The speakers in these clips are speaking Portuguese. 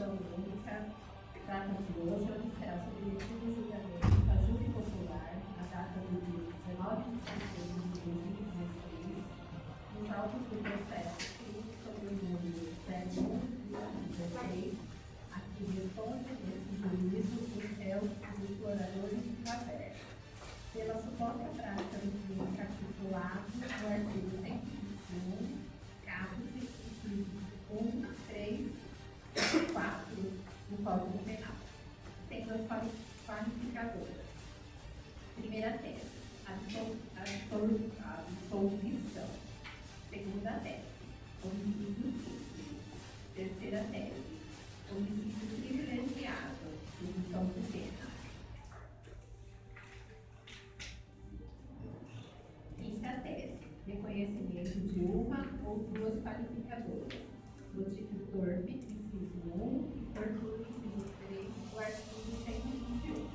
sessão única, trata-se de hoje, onde será submetido o julgamento da júri popular, na data do dia 19 de setembro de 2016, nos autos do processo civil sobre o número 01/16, a que responde nesse juízo os réus dos exploradores de caverna, pela suposta prática do crime capitulado no artigo 121, caput, incisos 1, 3 e 4 do Código Penal, sendo as qualificadoras. Primeira tese, absolvição. Segunda tese, homicídio simples. Terceira tese, homicídio privilegiado, redução de pena. Quinta tese, reconhecimento de uma ou duas qualificadoras, motivo torpe, inciso 1, e tortura, inciso 3, do artigo 121.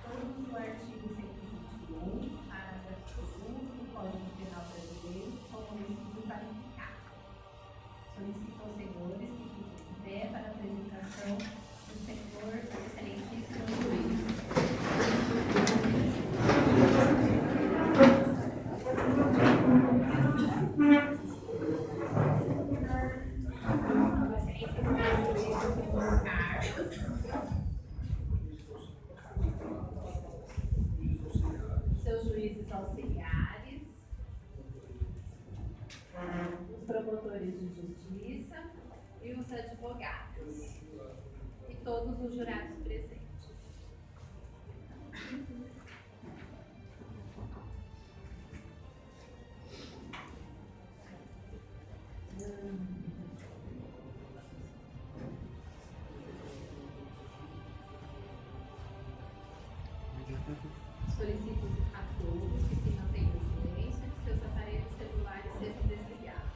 Todos do artigo 121, parágrafo 2º do Código Penal Brasileiro, com homicídio qualificado. Solicito aos senhores que fiquem de pé para a apresentação do senhor excelentíssimo juiz. Seus juízes auxiliares, os promotores de justiça e os advogados, e todos os jurados presentes. Solicito a todos que se mantenham em silêncio e que seus aparelhos celulares sejam desligados.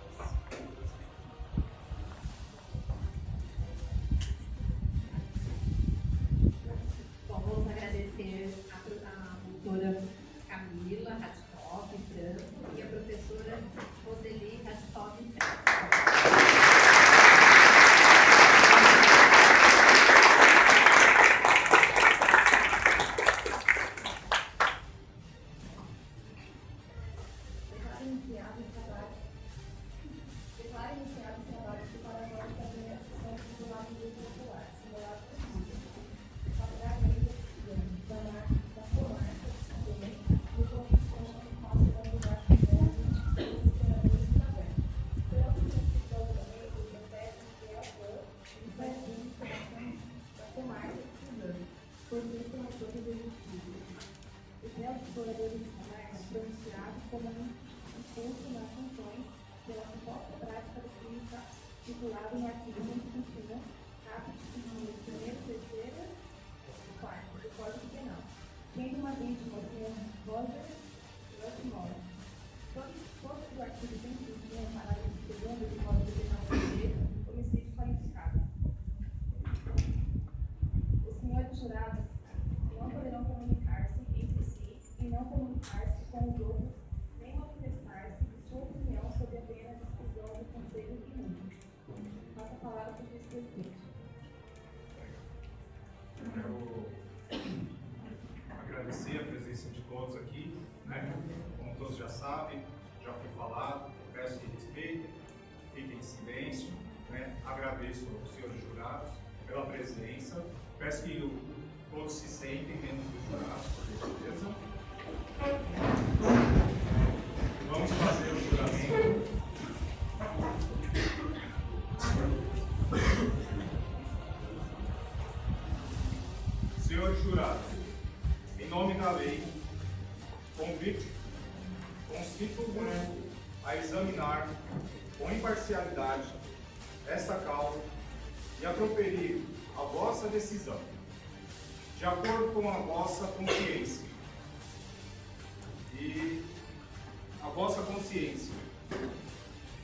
Bom, vamos agradecer a doutora Camila Ratkoff Franco e a professora Roseli Ratkoff Franco. Os réus exploradores de caverna foram tirados como impulso nas sanções pela suposta prática do crime titulado em artigo 121, caput, número 1º, 3º e 4º do Código Penal, tendo uma vítima o senhor Roger Rushmore. Todos do artigo 121, parágrafo 2º do Código Penal Brasileiro, homicídio qualificado. Os senhores jurados não poderão comunicar-se entre si e não comunicar-se com os outros, nem manifestar-se de sua opinião sobre a pena de exclusão do Conselho Imune. Passa a palavra para o vice-presidente. Quero agradecer a presença de todos aqui, né? Como todos já sabem, já foi falado, peço que respeitem, fiquem em silêncio, né? Agradeço aos senhores jurados pela presença, peço que todos se sentem, menos os jurados, por gentileza. Vamos fazer o juramento. Senhores jurados, em nome da lei, constituo-vos a examinar com imparcialidade esta causa e a proferir a vossa decisão, de acordo com a vossa consciência e a vossa consciência.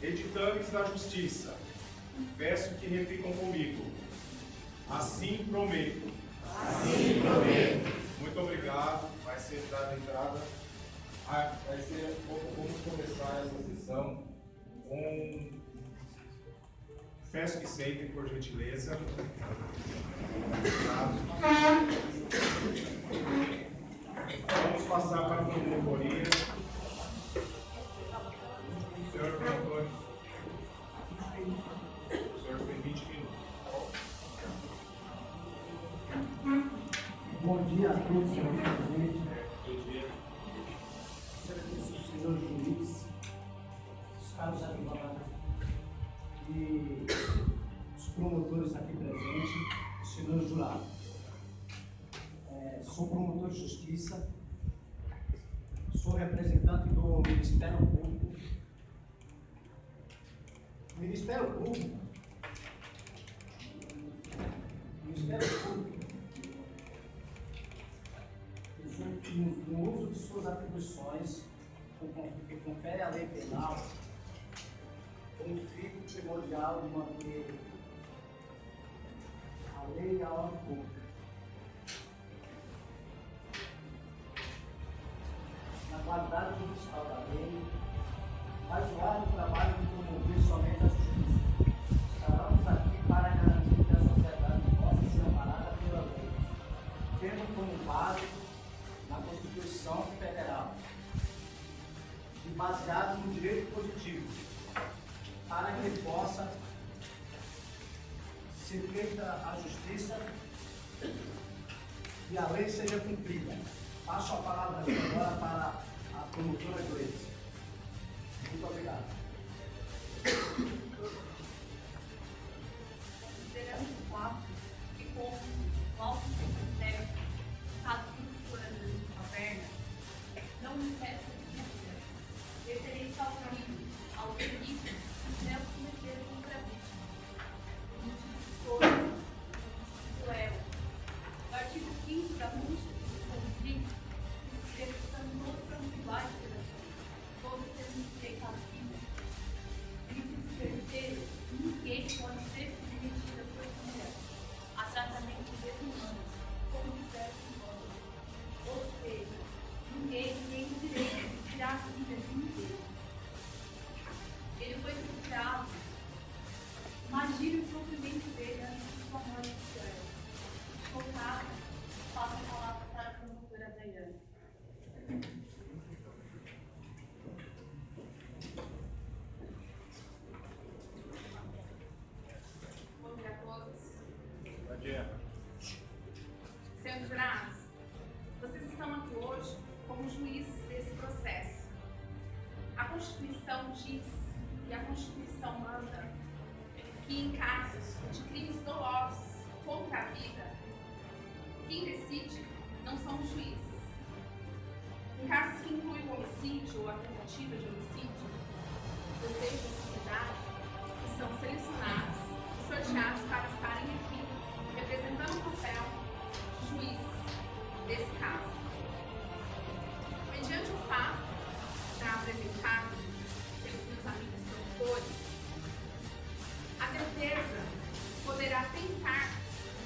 Editames da justiça, peço que repitam comigo. Assim prometo. Assim prometo. Muito obrigado. Vai ser dada entrada. Vamos começar essa sessão com Peço que sentem, por gentileza. Vamos passar para a promotoria. Senhor promotor, o senhor tem 20 minutos. Bom dia a todos, senhor presidente, Bom dia. senhor juiz, os caros advogados e os promotores aqui presentes, os senhores jurados. Sou promotor de justiça, sou representante do Ministério Público. Ministério Público no uso de suas atribuições, que confere a lei penal, tem o fim primordial de manter a lei e a ordem pública. Na qualidade do fiscal da lei, faz o árduo trabalho de promover somente a justiça. Estaremos aqui para garantir que a sociedade possa ser amparada pela lei, tendo como base na Constituição Federal e baseado no direito positivo, para que possa ser feita a justiça e a lei seja cumprida. Passo a palavra agora para a promotora Gleice. Muito obrigado. Considerando o fato que, como o alto secretário, caso dos moradores de caverna, não me resta dúvida, deverei salvar-me ao delito que deve cometer contra a vítima. O motivo foi cruel. O artigo 5 da Constituição diz que são iguais gerações, todos temos direito à vida. Inciso terceiro, ninguém pode ser submetida por mulher a tratamento desumano, como disseram os Ou seja, ninguém tem o direito de tirar a vida de ninguém. Ele foi torturado. Imagine o sofrimento dele antes de sua morte certa. Focado, passo a palavra para a promotora Daiane. Bom dia a todos. Bom dia. Senhores jurados, vocês estão aqui hoje como juízes desse processo. A Constituição diz, e a Constituição manda, que em casos de crimes dolosos contra a vida, quem decide não são os juízes. Em casos que incluem homicídio ou a tentativa de homicídio, vocês da sociedade que são selecionados e sorteados para estarem aqui representando o papel de juízes desse caso. Mediante o fato já apresentado pelos meus amigos promotores, a defesa poderá tentar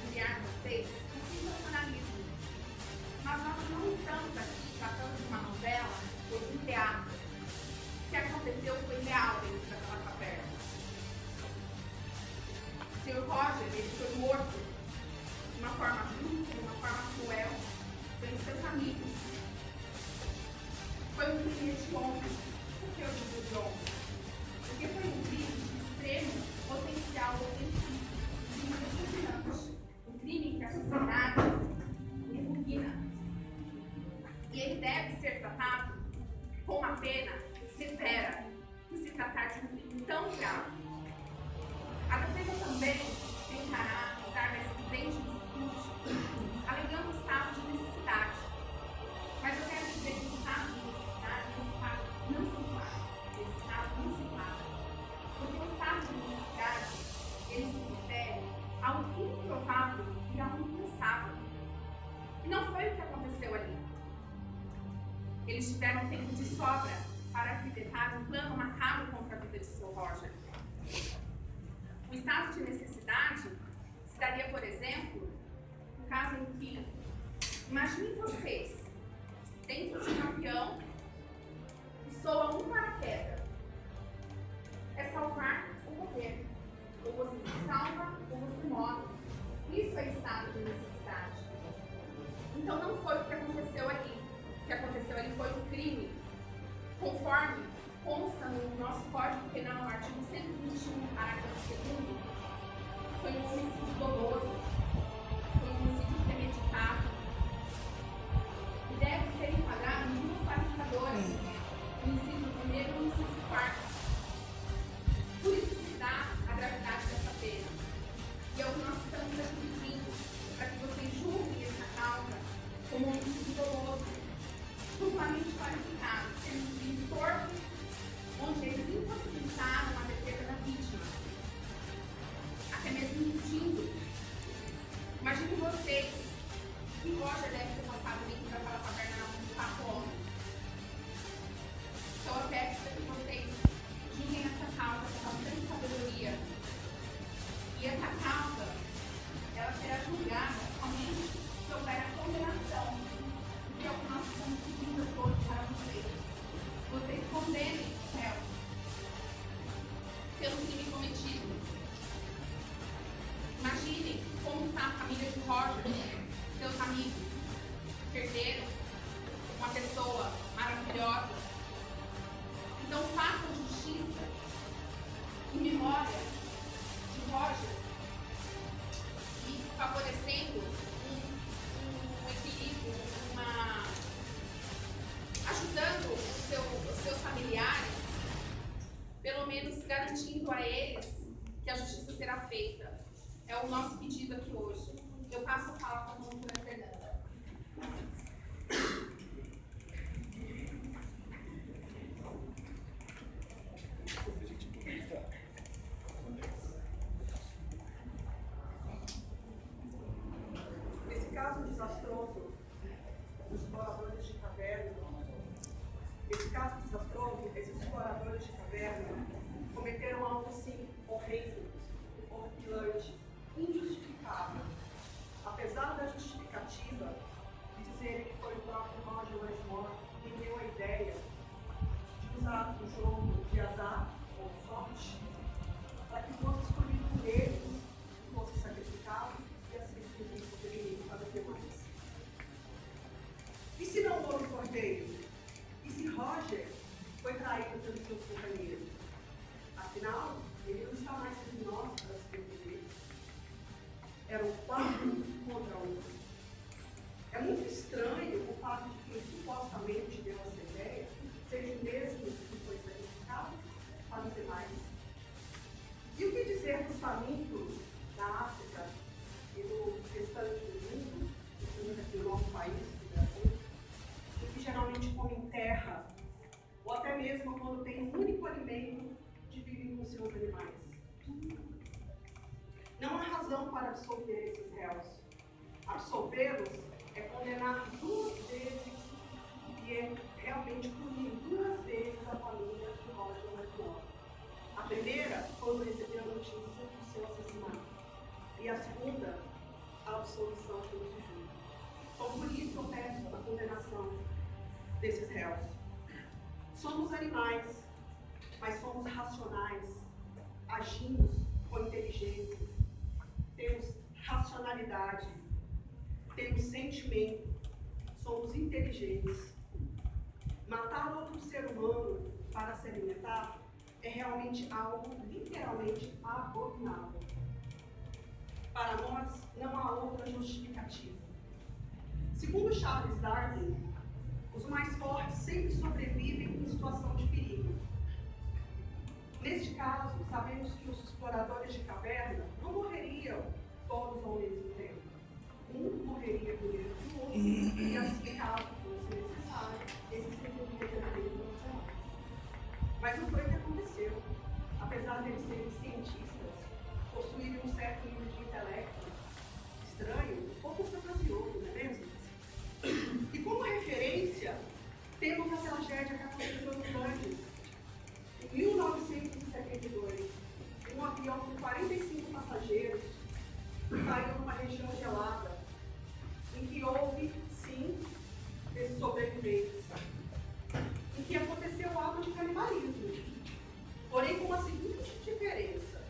enviar vocês um sensacionalismo, mas nós não estamos aqui tratando de uma novela ou de um teatro. O que aconteceu foi real dentro daquela caverna. O Sr. Roger, ele foi morto de uma forma bruta, de uma forma cruel, pelos seus amigos. Foi um crime de honra. Por que eu digo de honra? Porque foi um crime de extremo potencial ofensivo, um crime repugnante, um crime que a sociedade repugna. E ele deve ser tratado com uma pena severa, por se tratar de um crime tão grave. A defesa também tentará usar mais evidente discurso, alegando o estado de necessidade. Mas eu quero dizer que o estado de necessidade não se enquadra. Esse estado não se enquadra. Porque o estado de necessidade, ele se refere ao improvável e ao impensável. E não foi o que aconteceu ali. Eles tiveram tempo de sobra para arquitetar um plano macabro contra a vida de Sr. Roger. O estado de necessidade se daria, por exemplo, no caso em que, imaginem vocês, dentro de um avião que soa um paraquedas. É salvar ou morrer. Ou você no nosso Código Penal, artigo 121, parágrafo 2º, foi um homicídio doloso, foi um homicídio premeditado, e deve ser enquadrado em duas qualificadoras, o inciso 1º e o inciso 4º. Por isso se dá a gravidade dessa pena. E é o que nós estamos aqui pedindo, para que vocês julguem essa causa como um homicídio doloso, duplamente qualificado, sendo um crime torpe, onde eles impossibilitaram a defesa da vítima, até mesmo mentindo. Imagine vocês que Roger deve ter passado dentro daquela caverna uns 4 anos. Então eu peço para que vocês julguem essa causa com bastante sabedoria. E essa causa, ela será julgada somente se houver a condenação, que é o que nós estamos pedindo hoje para vocês. Vocês condenem os réus pelo crime cometido. Imaginem como está a família de Roger, seus amigos, perderam uma pessoa maravilhosa. Então façam justiça em memória de Roger e favorecendo um equilíbrio, ajudando os seus familiares, pelo menos garantindo a eles que a justiça será feita. É o nosso pedido aqui hoje. Eu passo a falar para a doutora Fernanda. Nesse caso desastroso dos exploradores de caverna, esses exploradores de caverna cometeram algo assim horrendo, horripilante, injustificável. Apesar da justificativa de dizerem que foi o próprio Roger Westmore quem deu a ideia de usar o jogo de azar ou sorte para que fosse escolhido por eles, que fosse sacrificado e assim se poderia para os demais. E se não houve sorteio? E se Roger foi traído pelos seus companheiros? Afinal, ele não está mais entre nós para se defender. Eram 4 contra 1. É muito estranho o fato de quem supostamente deu essa ideia seja o mesmo que foi sacrificado para os demais. E o que dizer dos famintos da África e do restante do mundo, inclusive aqui no nosso país, no Brasil, que geralmente comem terra, ou até mesmo quando tem um único alimento, dividem com seus animais? Não há razão para absolver esses réus. Absolvê-los é condenar 2 vezes e é realmente punir 2 vezes a família de Roger Westmore. A primeira, quando recebeu a notícia do seu assassinato. E a segunda, a absolvição pelo julgo. Então, por isso eu peço a condenação desses réus. Somos animais, mas somos racionais, agimos com inteligência, temos racionalidade, temos sentimento, somos inteligentes. Matar outro ser humano para se alimentar é realmente algo literalmente abominável. Para nós, não há outra justificativa. Segundo Charles Darwin, os mais fortes sempre sobrevivem em situação de perigo. Neste caso, sabemos que os exploradores de caverna não morreriam todos ao mesmo tempo. Um morreria primeiro que o outro, e assim, caso fosse necessário, esse serviria também pelos demais. Mas não foi o que aconteceu. Apesar de eles serem cientistas, possuírem um certo nível de intelecto estranho, um pouco fantasioso, não é mesmo? E como referência, temos a tragédia que aconteceu nos Andes. Em 1972, um avião com 45 passageiros caiu numa região gelada, em que houve, sim, esses sobreviventes, em que aconteceu algo de canibalismo, porém com uma seguinte diferença: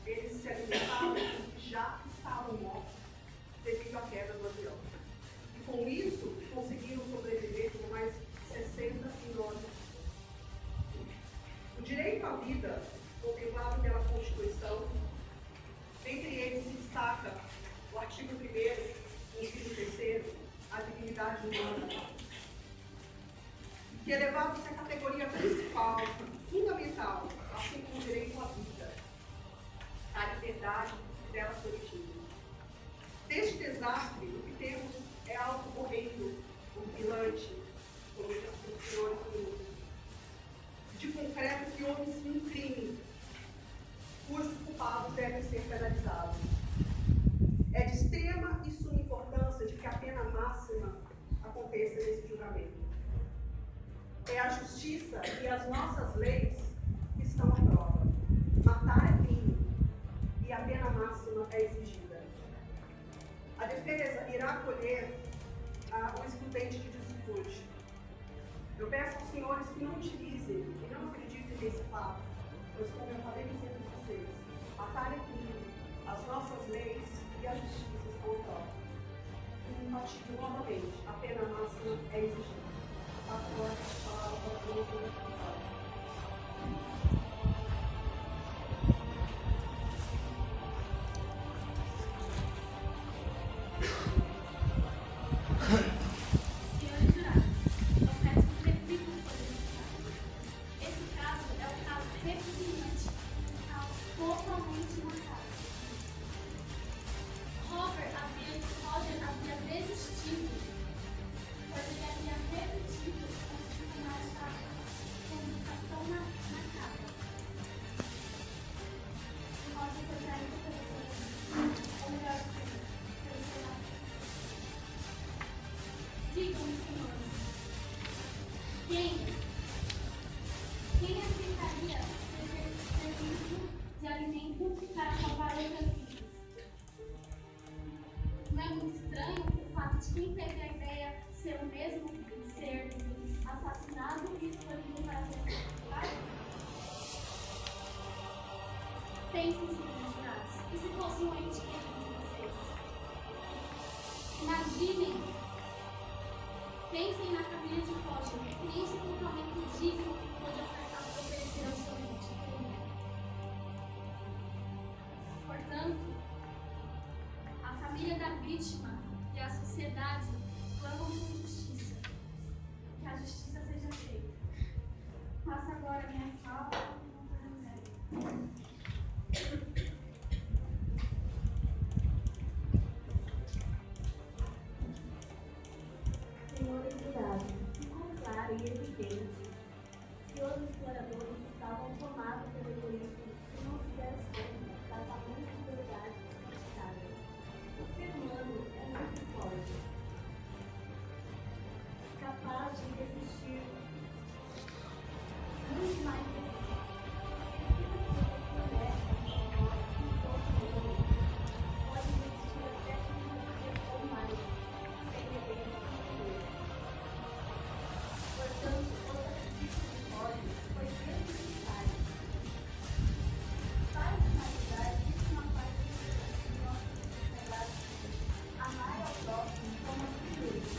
eles se alimentavam dos que já estavam mortos devido à queda do avião. E com isso, conseguiram sobreviver por mais 69 dias. direito à vida, contemplado pela Constituição, dentre eles se destaca o artigo 1º, inciso 3º, a dignidade humana, que elevava-se à categoria principal, fundamental, assim como o direito à vida, à liberdade dela se origina. Deste desastre, o que temos é algo horrendo, horripilante, como diz os senhores do de concreto que houve-se um crime, cujos culpados devem ser penalizados. É de extrema e suma importância de que a pena máxima aconteça nesse julgamento. É a justiça e as nossas leis que estão à prova. Matar é crime e a pena máxima é exigida. A defesa irá acolher o excludente de desfrute. Eu peço aos senhores que não utilizem e não acreditem nesse fato, pois, como eu acabei dizendo a vocês, matar é crime, as nossas leis e a justiça estão à prova. E, enfatizo novamente, a pena máxima é exigida. Passo agora a palavra para o doutor deputado. Senhores jurados, eu peço que reflitam sobre esse caso. Esse caso é um caso repugnante, um caso totalmente macabro. Roger havia desistido, pois ele havia repetido antes de tomar essa conduta tão macabra. Roger foi traído pelo seu, ou melhor, pelo seu lado. Digam-me, senhores, quem aceitaria ser servido de alimento para salvar outras vidas? Não é muito estranho o fato de quem teve a ideia ser o mesmo ser assassinado e escolhido para ser sacrificado? Pensem, senhores jurados, e se fosse um ente querido de vocês? Imaginem. Pensem na família de Roger, que nem esse comportamento digno pode oferecer ao seu ente querido. Portanto, a família da vítima e a sociedade clamam por justiça. Que a justiça seja feita. Passo agora a minha fala. Senhores jurados, ficou claro e evidente que os exploradores estavam tomados pelo egoísmo e não se deram conta da tamanha crueldade praticada. O ser humano é muito forte, capaz de resistir muito mais pode resistir até 5 dias ou mais, sem rever. Portanto, o sacrifício de Roger foi desnecessário. Para finalizar, existe uma parte de nossa sociedade: amar ao próximo como a si mesmo.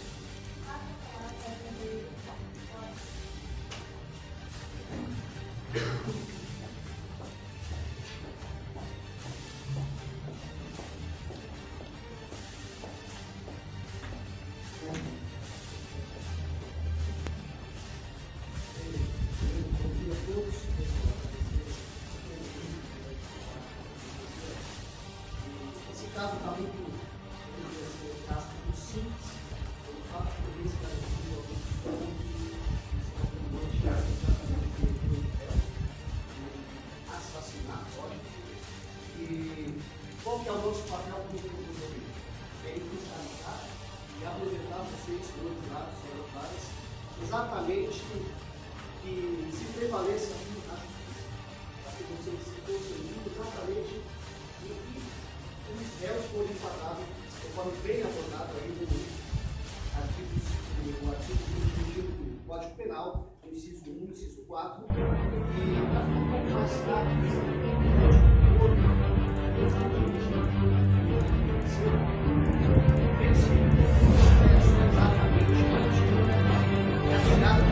Faça a palavra verdadeira. Esse caso está muito simples, pelo fato de ter esclarecido alguns pontos assassinato. E qual que é o nosso papel como governo? É fiscalizar e apresentar a vocês, senhores jurados, senhoras várias, exatamente que se prevaleça aqui a justiça, para que vocês se concentrem exatamente em que os réus foram enquadrados, conforme bem abordado aí no artigo 21 do Código Penal, no inciso 1, inciso 4, e para ficar um pouco mais claro, exatamente a chegada da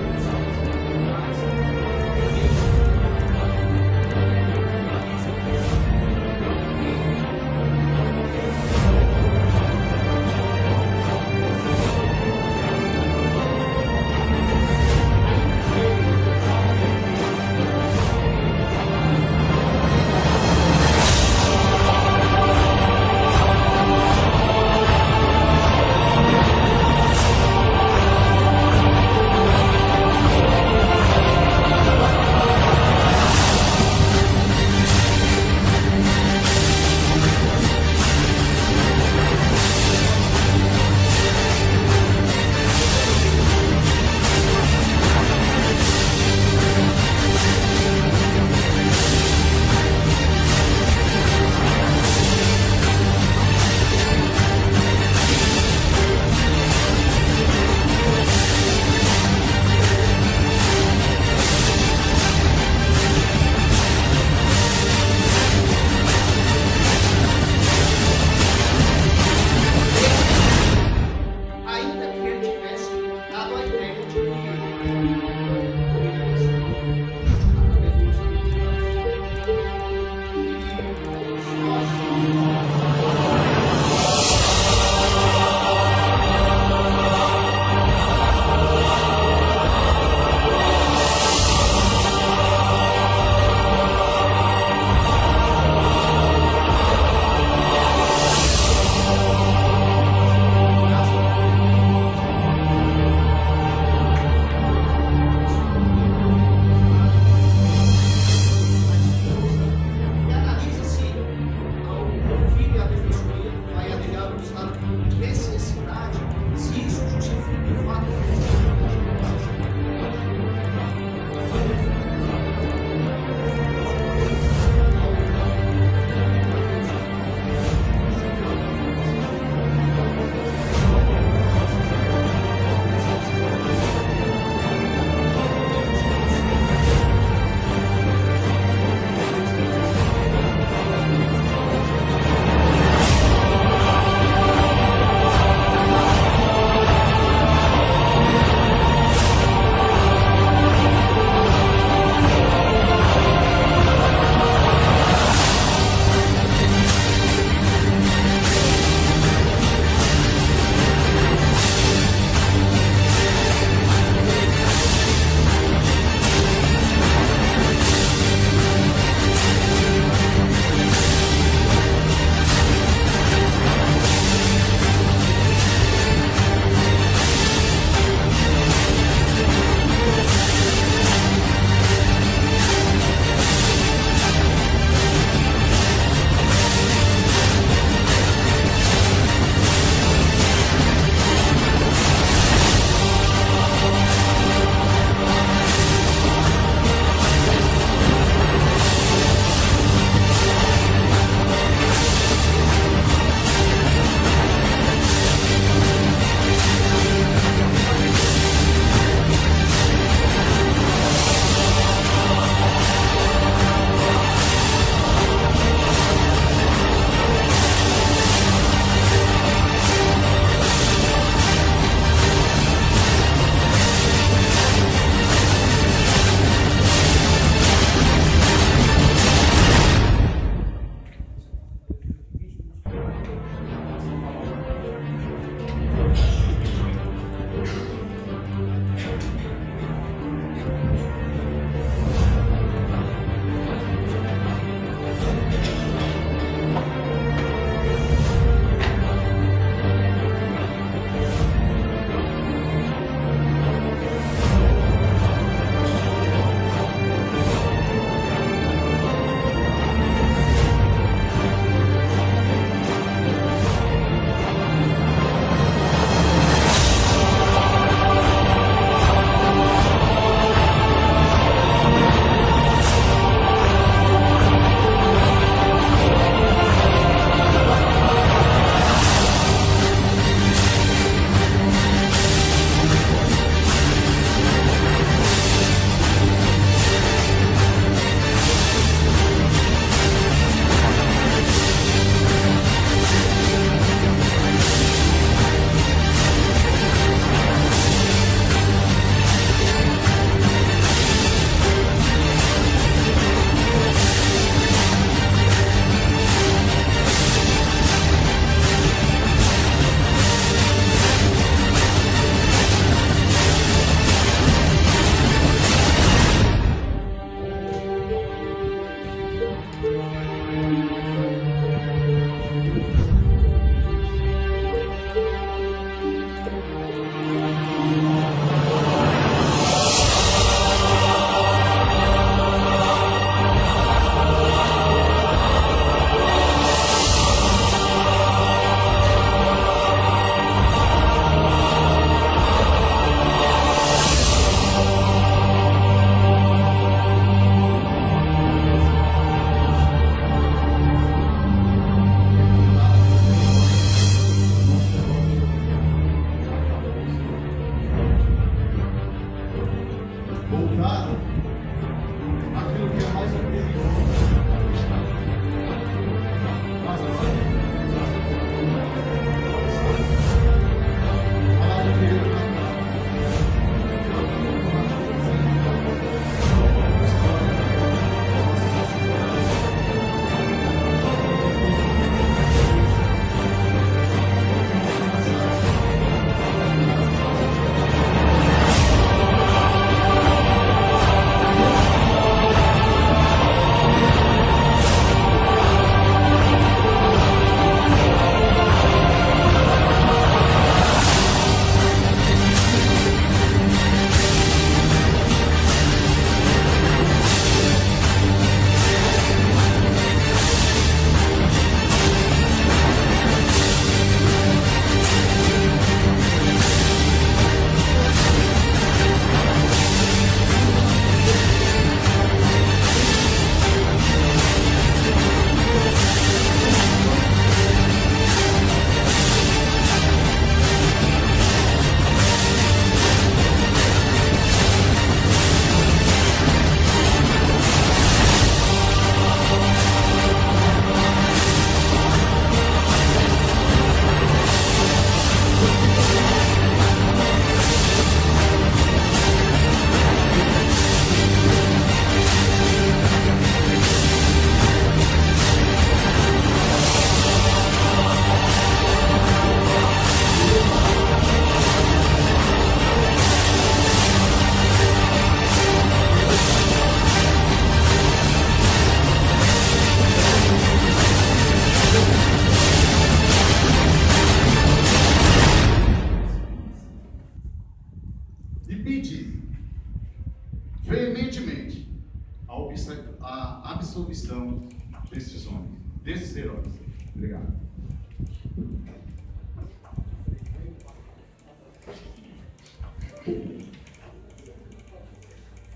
a absolvição desses homens, desses heróis. Obrigado.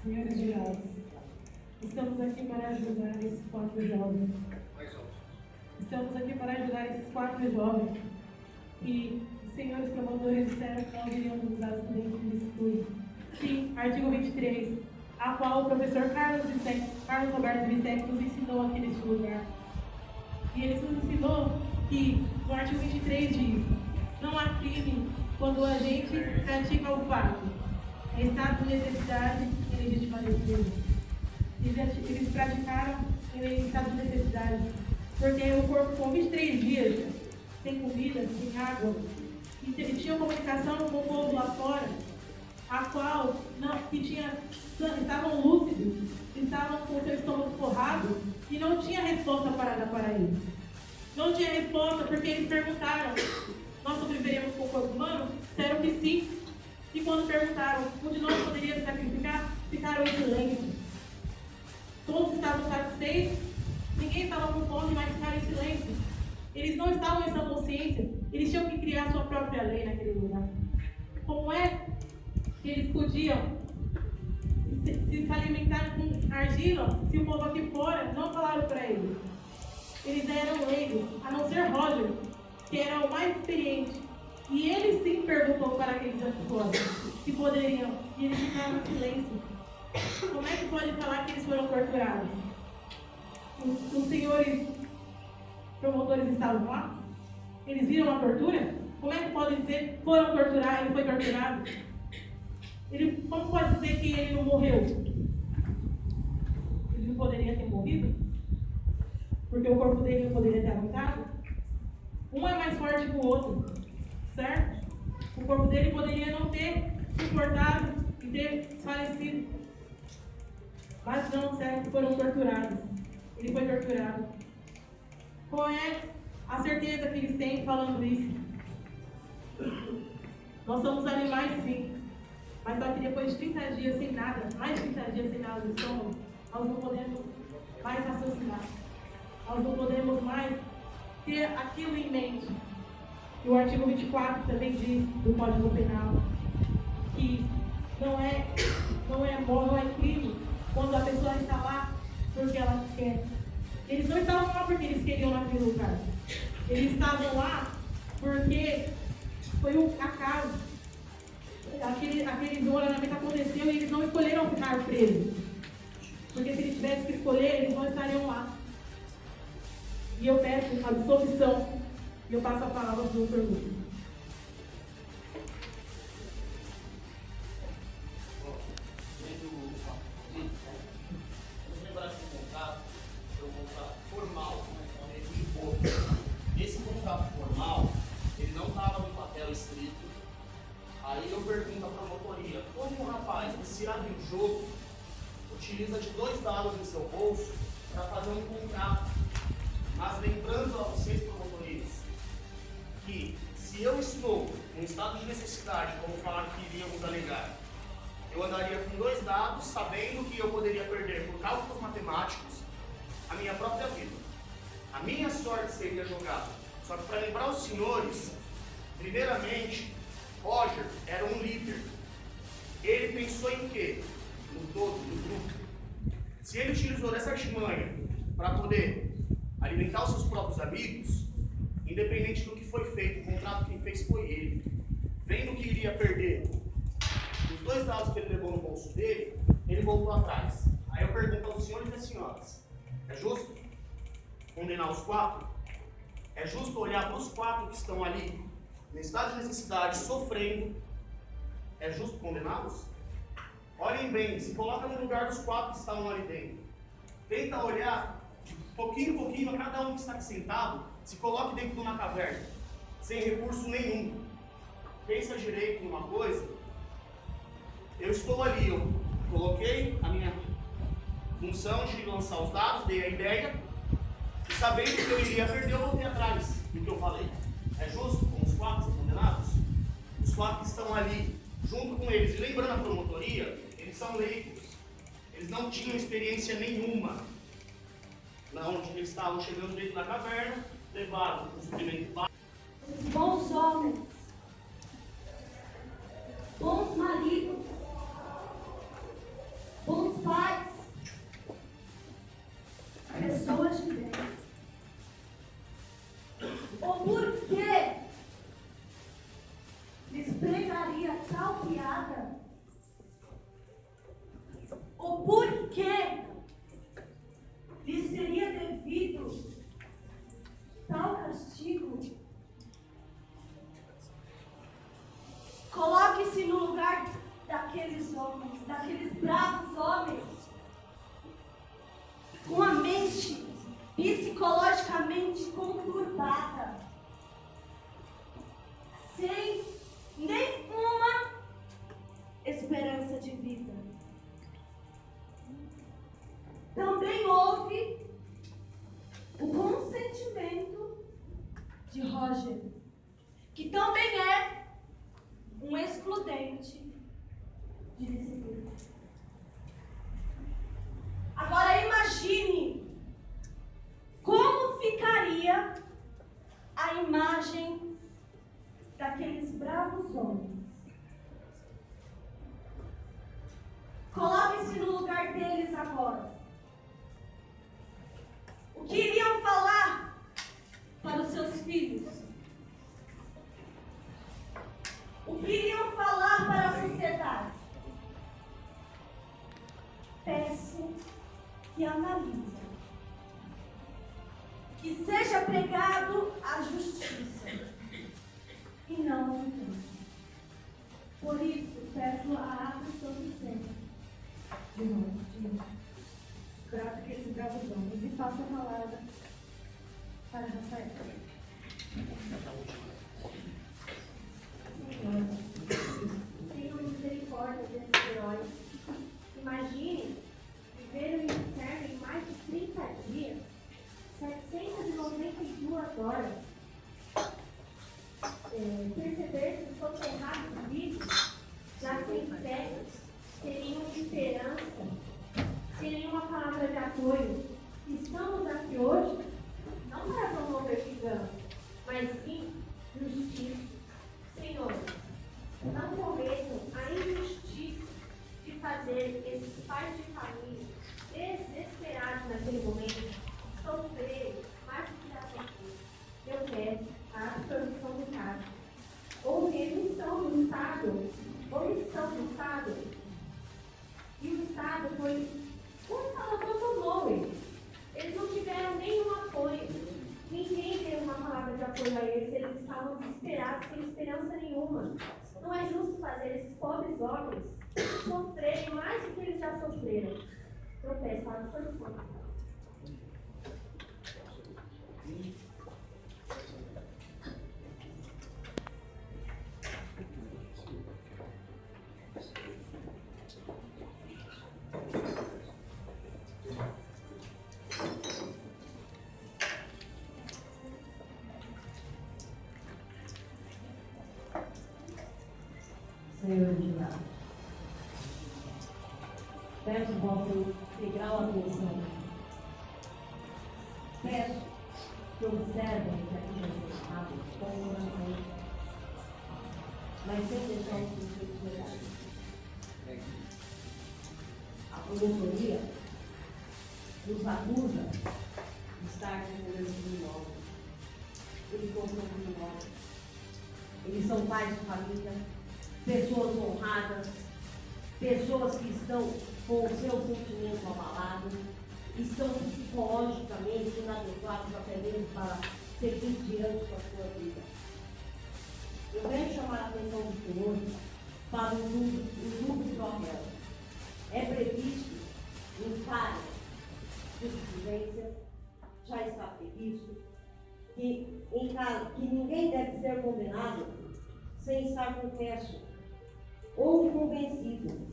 Senhores jurados, estamos aqui para ajudar esses 4 jovens. Estamos aqui para ajudar esses 4 jovens. E os senhores promotores disseram que nós iríamos usar os clientes de licitude. Sim, artigo 23, a qual o professor Carlos Roberto Bissec nos ensinou aqui neste lugar. E ele nos ensinou que no artigo 23 diz: não há crime quando a gente pratica o fato. É estado de necessidade e legítima defesa. Eles praticaram em estado de necessidade, porque o corpo com 23 dias, sem comida, sem água, e tinha comunicação com o povo lá fora, a qual estavam lúcidos, estavam com o seu estômago forrado e não tinha resposta para dar para eles. Não tinha resposta porque eles perguntaram: nós sobreviveremos com o corpo humano? Disseram que sim. E quando perguntaram: um de nós poderia se sacrificar? Ficaram em silêncio. Todos estavam satisfeitos, ninguém estava com fome, mas ficaram em silêncio. Eles não estavam em sua consciência, eles tinham que criar sua própria lei naquele lugar. Como é que eles podiam se alimentar com argila se o povo aqui fora não falaram para eles? Eles eram leigos, a não ser Roger, que era o mais experiente. E ele sim perguntou para aqueles aqui fora se poderiam, e eles ficaram em silêncio. Como é que pode falar que eles foram torturados? Os senhores promotores estavam lá? Eles viram a tortura? Como é que pode dizer que foram torturados, ele foi torturado? Como pode dizer que ele não morreu? Ele não poderia ter morrido? Porque o corpo dele não poderia ter aguentado? Um é mais forte que o outro, certo? O corpo dele poderia não ter suportado e ter falecido. Mas não, certo? Foram torturados. Ele foi torturado. Qual é a certeza que eles têm falando isso? Nós somos animais, sim. Mas só que depois de 30 dias sem nada, mais de 30 dias sem nada no estômago, nós não podemos mais raciocinar. Nós não podemos mais ter aquilo em mente. E o artigo 24 também diz do Código Penal que não é crime quando a pessoa está lá porque ela quer. Eles não estavam lá porque eles queriam naquele lugar. Eles estavam lá porque foi um acaso. Aquele ordenamento aconteceu e eles não escolheram ficar presos. Porque se eles tivessem que escolher, eles não estariam lá. E eu peço absolvição e eu passo a palavra para o Dr. Lucas. Vamos lembrar que o contrato é um contrato formal, esse contrato formal, ele não estava no papel escrito. Aí eu pergunto à promotoria: como um rapaz viciado em jogo utiliza de 2 dados em seu bolso para fazer um contrato? Mas lembrando a vocês, promotorias, que se eu estou em estado de necessidade, como falaram que iríamos alegar, eu andaria com 2 dados, sabendo que eu poderia perder por cálculos matemáticos a minha própria vida. A minha sorte seria jogada. Só que para lembrar os senhores, primeiramente, Roger era um líder. Ele pensou em quê? No todo, no grupo. Se ele utilizou dessa artimanha para poder alimentar os seus próprios amigos, independente do que foi feito, o contrato quem fez foi ele. Vendo que iria perder os 2 dados que ele levou no bolso dele, ele voltou atrás. Aí eu pergunto aos senhores e às senhoras: é justo condenar os 4? É justo olhar para os 4 que estão ali, em estado de necessidade, sofrendo? É justo condená-los? Olhem bem, se coloca no lugar dos 4 que estavam ali dentro. Tenta olhar de pouquinho em pouquinho a cada um que está aqui sentado, se coloque dentro de uma caverna, sem recurso nenhum. Pensa direito numa coisa. Eu estou ali, eu coloquei a minha função de lançar os dados, dei a ideia, e sabendo que eu iria perder, eu voltei atrás do que eu falei. É justo com os 4 condenados? Os 4 que estão ali, junto com eles, e lembrando a promotoria, eles são leigos. Eles não tinham experiência nenhuma. Na onde eles estavam chegando dentro da caverna, levaram o sofrimento básico. Bons homens, bons maridos, bons pais, pessoas de bem. O porquê lhes pregaria tal piada? O porquê lhes seria devido tal castigo? Coloque-se no lugar daqueles homens, daqueles bravos homens, com a mente psicologicamente conturbada, sem nenhuma esperança de vida. Também houve o consentimento de Roger, que também é um excludente de disciplina. Agora imagine como ficaria a imagem daqueles bravos homens. Coloque-se no lugar deles agora. O que iriam falar para os seus filhos? O que iriam falar para a sociedade? Peço que analisem. Que seja pregado a justiça e não a vingança. Por isso, peço a atenção do Senhor. De novo. Grave aqueles bravos homens e passo a palavra para Rafael. Senhor, tenha misericórdia desses heróis. Imagine viver no inferno em mais de 30 dias, 792 horas. Perceber-se soterrados vivos, já sem fé, sem nenhuma esperança, sem nenhuma palavra de apoio. Estamos aqui hoje não para promover vingança, mas sim justiça. Senhor, não cometam a injustiça de fazer esses pais de família desesperados naquele momento sofrerem mais do que já sofreram. Eu peço a absolvição do caso. Houve omissão do Estado, e o Estado foi abandonou eles. Eles não tiveram nenhum apoio. Ninguém deu uma palavra de apoio a eles. Eles estavam desesperados, sem esperança nenhuma. Não é justo fazer esses pobres homens sofrerem mais do que eles já sofreram. Eu peço a absolvição. Senhor de nada. Peço vossa integral atenção. Peço que observem que aqui já foi chamado com oração, mas sem deixar os princípios legais. A promotoria nos acusa de estar cometendo criminosos. Eles não são criminosos. Eles são pais de família, pessoas honradas, pessoas que estão com o seu sentimento abalado, estão psicologicamente inadequados até mesmo para seguir diante da sua vida. Eu venho chamar a atenção do Senhor para o duplo papel. É previsto em caso de jurisprudência, já está previsto que em caso que ninguém deve ser condenado sem estar confesso ou convencido.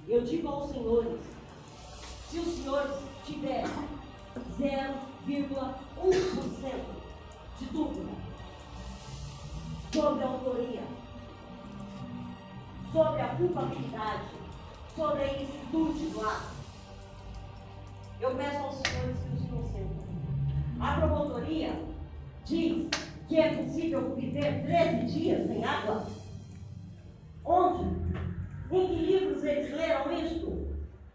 Eu digo aos senhores, se os senhores tiverem 0,1% de dúvida sobre a autoria, sobre a culpabilidade, sobre a atitude do ato. Eu peço aos senhores que os consentam. A promotoria diz que é possível viver 13 dias sem água? Onde? Em que livros eles leram isto?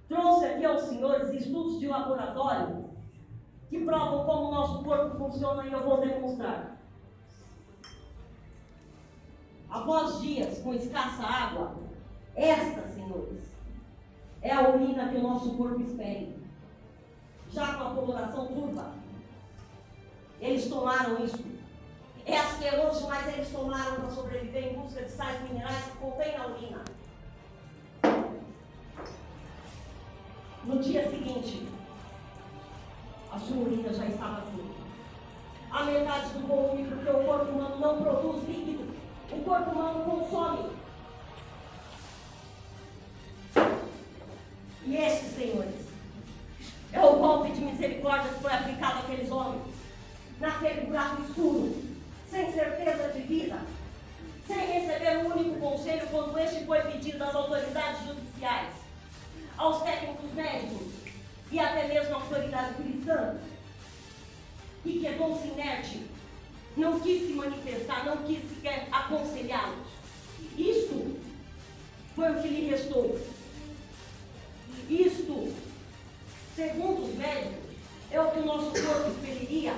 Trouxe aqui aos senhores estudos de laboratório que provam como o nosso corpo funciona e eu vou demonstrar. Após dias com escassa água, esta, senhores, é a urina que o nosso corpo expele. Já com a coloração turva, eles tomaram isso. É asqueroso, mas eles tomaram para sobreviver em busca de sais minerais que contém na urina. No dia seguinte, a sua urina já estava assim. A metade do volume, porque o corpo humano não produz líquido. O corpo humano consome. E este, senhores, é o golpe de misericórdia que foi aplicado àqueles homens, naquele buraco escuro, sem certeza de vida, sem receber um único conselho quando este foi pedido às autoridades judiciais, aos técnicos médicos e até mesmo à autoridade cristã, que quedou-se inerte, não quis se manifestar, não quis sequer aconselhá-los. Isto foi o que lhe restou. Isto, segundo os médicos, é o que o nosso corpo expeliria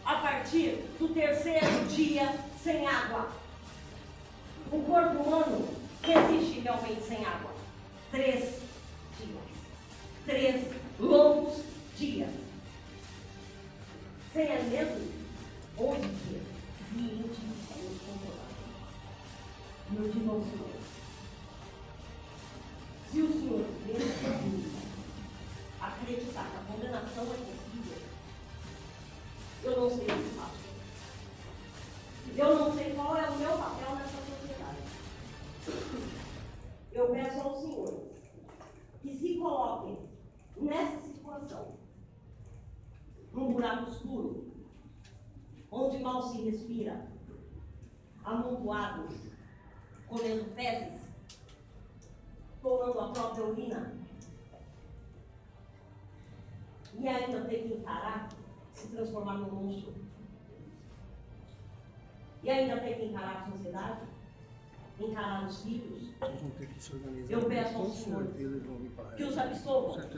a partir do terceiro dia sem água. O corpo humano resiste realmente sem água. 3 dias. 3 longos dias. Sem alimento, 11 dias. 20 anos controlados. E eu digo ao Senhor, se o Senhor acreditar que a condenação é possível, eu não sei o que faço. Eu não sei qual é o meu papel nessa sociedade. Eu peço ao Senhor que se coloquem nessa situação, num buraco escuro, onde mal se respira, amontoados, comendo fezes, tomando a própria urina, e ainda ter que encarar, se transformar num monstro, e ainda ter que encarar a sociedade, encarar os filhos. Eu peço ao Senhor que os absolva,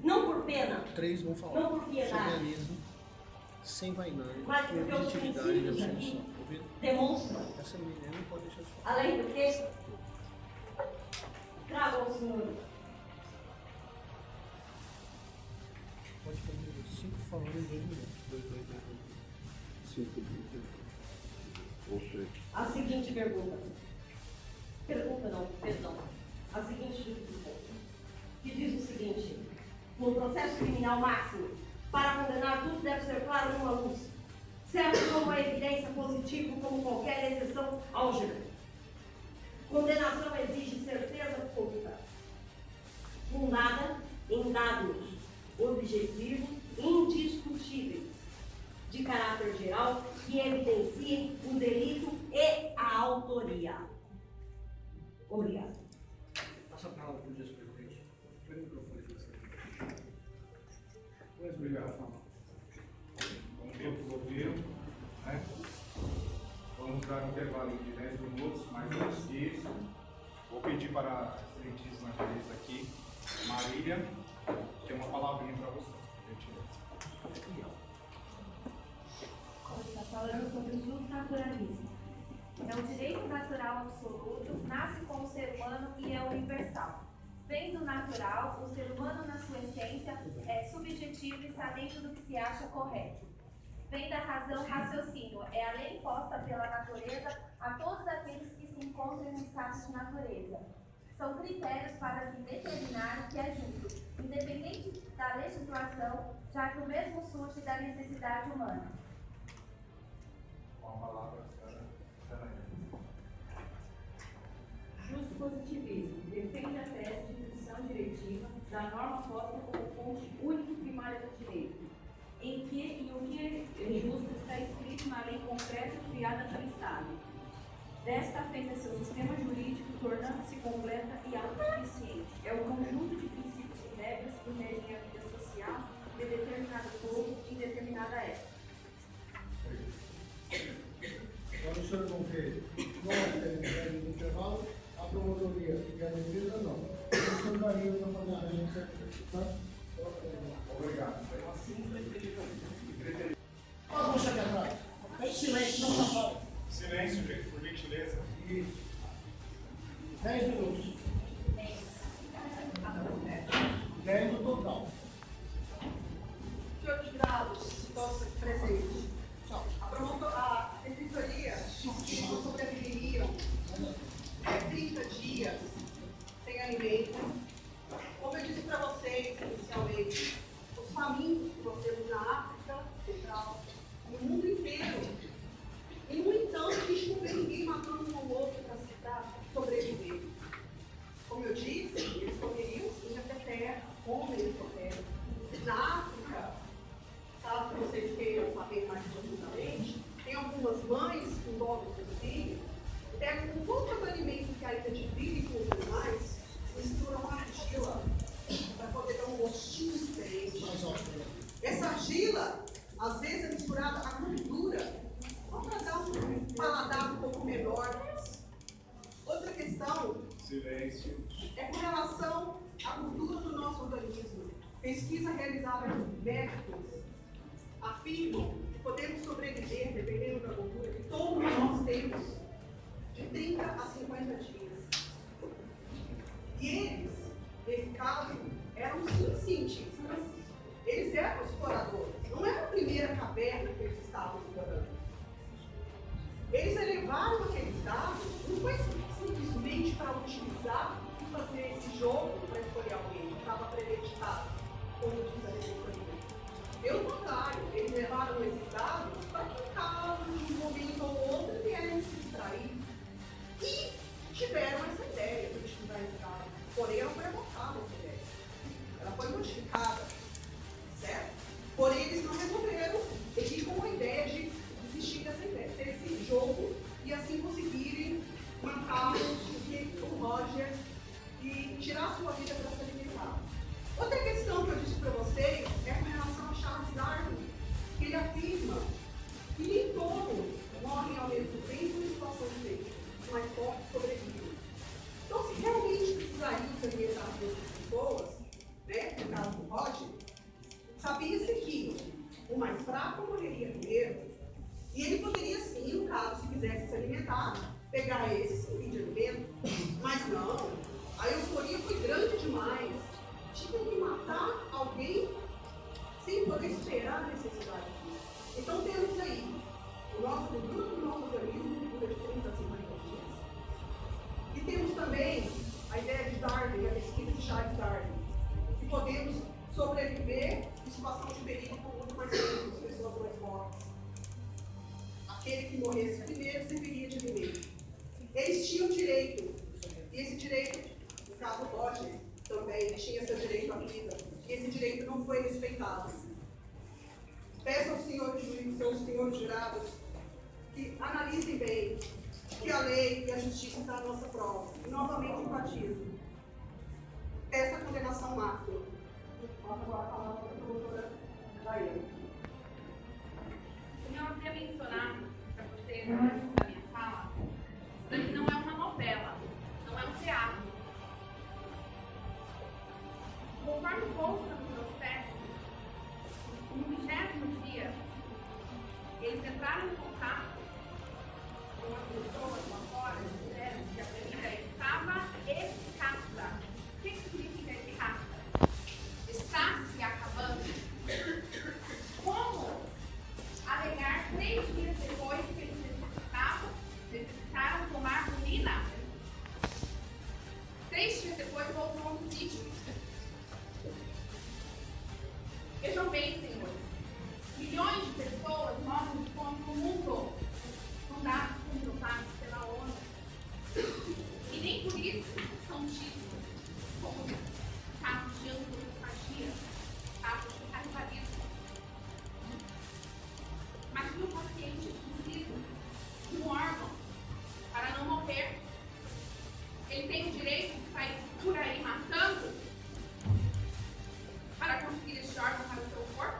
não por pena, 3 vão falar. não por piedade, Sem vaidade, mas com porque os objetividade e princípios absolução. aqui demonstram. Essa menina não pode deixar de falar. Além do que, trago ao Senhor. Pode fazer 5 falando em 2 minutos. 2. 5 ou 3. A seguinte pergunta. Perdão. A seguinte pergunta. Que diz o seguinte: no processo criminal máximo, para condenar tudo deve ser claro numa luz, certo como a evidência positiva, como qualquer exceção álgebra. Condenação exige certeza absoluta, fundada em dados objetivos indiscutíveis, de caráter geral, que evidenciem o delito e a autoria. Obrigada. Passa a palavra para o Deus presidente. Põe o microfone para você. Obrigado. Como todos ouviram, né? Vamos dar um intervalo de 10 minutos, mas antes disso, vou pedir para a excelentíssima juíza aqui, Marília, ter uma palavrinha para você. Está falando sobre o jus naturalismo. É o direito natural absoluto, nasce com o ser humano e é universal. Vem do natural, o ser humano na sua essência é subjetivo e está dentro do que se acha correto. Vem da razão, raciocínio, é a lei imposta pela natureza a todos aqueles que se encontram em estado de natureza. São critérios para se determinar o que é justo, independente da legislação, já que o mesmo surge da necessidade humana. Com a palavra, Justo positivismo defende a tese de função diretiva da norma posta como fonte única e primária do direito, em que e o que é justo está escrito na lei concreta criada pelo Estado. Desta feita seu sistema jurídico, tornando-se completa e autossuficiente. É o conjunto de princípios Obrigado. Bagunça aqui atrás. Tem silêncio, não tá falando. Silêncio, gente, por gentileza. 10 minutos. 10 no total. Senhores graves, todos presentes. A defensoria disse que sobreviveriam 30 dias sem alimento. Como eu disse para vocês inicialmente, os famintos que nós temos na África Central, no mundo inteiro. E, no entanto, a gente não vê ninguém matando um ao outro para sobreviver. Como eu disse, eles comeriam sim até terra, como eles comeram. Na África, caso vocês queiram saber mais profundamente, tem algumas mães com dó dos seus filhos, pegam um pouco do alimento que ainda dividem com os animais, misturam argila para poder dar um gostinho diferente. Essa argila, às vezes, é misturada à gordura, só para dar um paladar um pouco menor. Outra questão Silêncio. é com relação à gordura do nosso organismo. Pesquisa realizada por médicos afirmam que podemos sobreviver, dependendo da gordura que todos nós temos, de 30 a 50 dias. E eles, nesse caso, eram sim cientistas. Eles eram exploradores. Não era a primeira caverna que eles estavam explorando. Eles elevaram aqueles dados, não foi simplesmente para utilizar e fazer esse jogo para escolher alguém que estava premeditado, como diz a defensoria. Pelo contrário, eles levaram esses dados para que, em caso de um momento ou outro, vierem se distrair. E tiveram essa ideia de utilizar esse dado. Porém, ela foi abortada, essa ideia. Ela foi modificada, certo? Porém, eles não resolveram seguir com a ideia de desistir dessa ideia, desse jogo, e assim conseguirem matar o Roger e tirar sua vida para se alimentar. Outra questão que eu disse para vocês é com relação a Charles Darwin, que ele afirma que nem todos morrem ao mesmo tempo em situação de perigo, os mais fortes sobrevivem. Então, se realmente precisariam se alimentar de outras pessoas, né, no caso do Roger, sabia-se que o mais fraco morreria primeiro, e ele poderia sim, no caso, se quisesse se alimentar, pegar esse sem de alimento, mas não, a euforia foi grande demais. Tinham que matar alguém sem poder esperar a necessidade disso. Então temos aí o gordura do nosso organismo dura de 30 a 50 dias. E temos também a ideia de Darwin, a pesquisa de Charles Darwin, que podemos sobreviver em situação de perigo com muito mais tempo, pessoas mais fortes. Aquele que morresse primeiro serviria de alimento. Eles tinham direito, e esse direito, no caso Roger, também tinha seu direito à vida, e esse direito não foi respeitado. Peço aos senhores juízes, aos senhores jurados, que analisem bem que a lei e a justiça estão à nossa prova. E novamente enfatizo. Peço a condenação máxima. Posso agora falar com a doutora Daiane. Eu queria mencionar para vocês, antes da minha fala, isso daqui não é uma novela, não é um teatro. Conforme consta no processo, no 20º dia, eles entraram em contato com as pessoas lá fora e disseram que a comida estava escassa. O que significa escassa? Está se acabando. Como alegar 3 dias depois que eles necessitaram tomar urina? 3 dias depois voltou ao sítio. Vejam bem, senhores, milhões de pessoas morrem de fome no mundo, são dados comprovados pela ONU, e nem por isso são tidos como casos de antropofagia, casos de canibalismo. Mas que o paciente precisa de um órgão para não morrer. Ele tem o direito de sair por aí matando para conseguir este órgão para o seu corpo?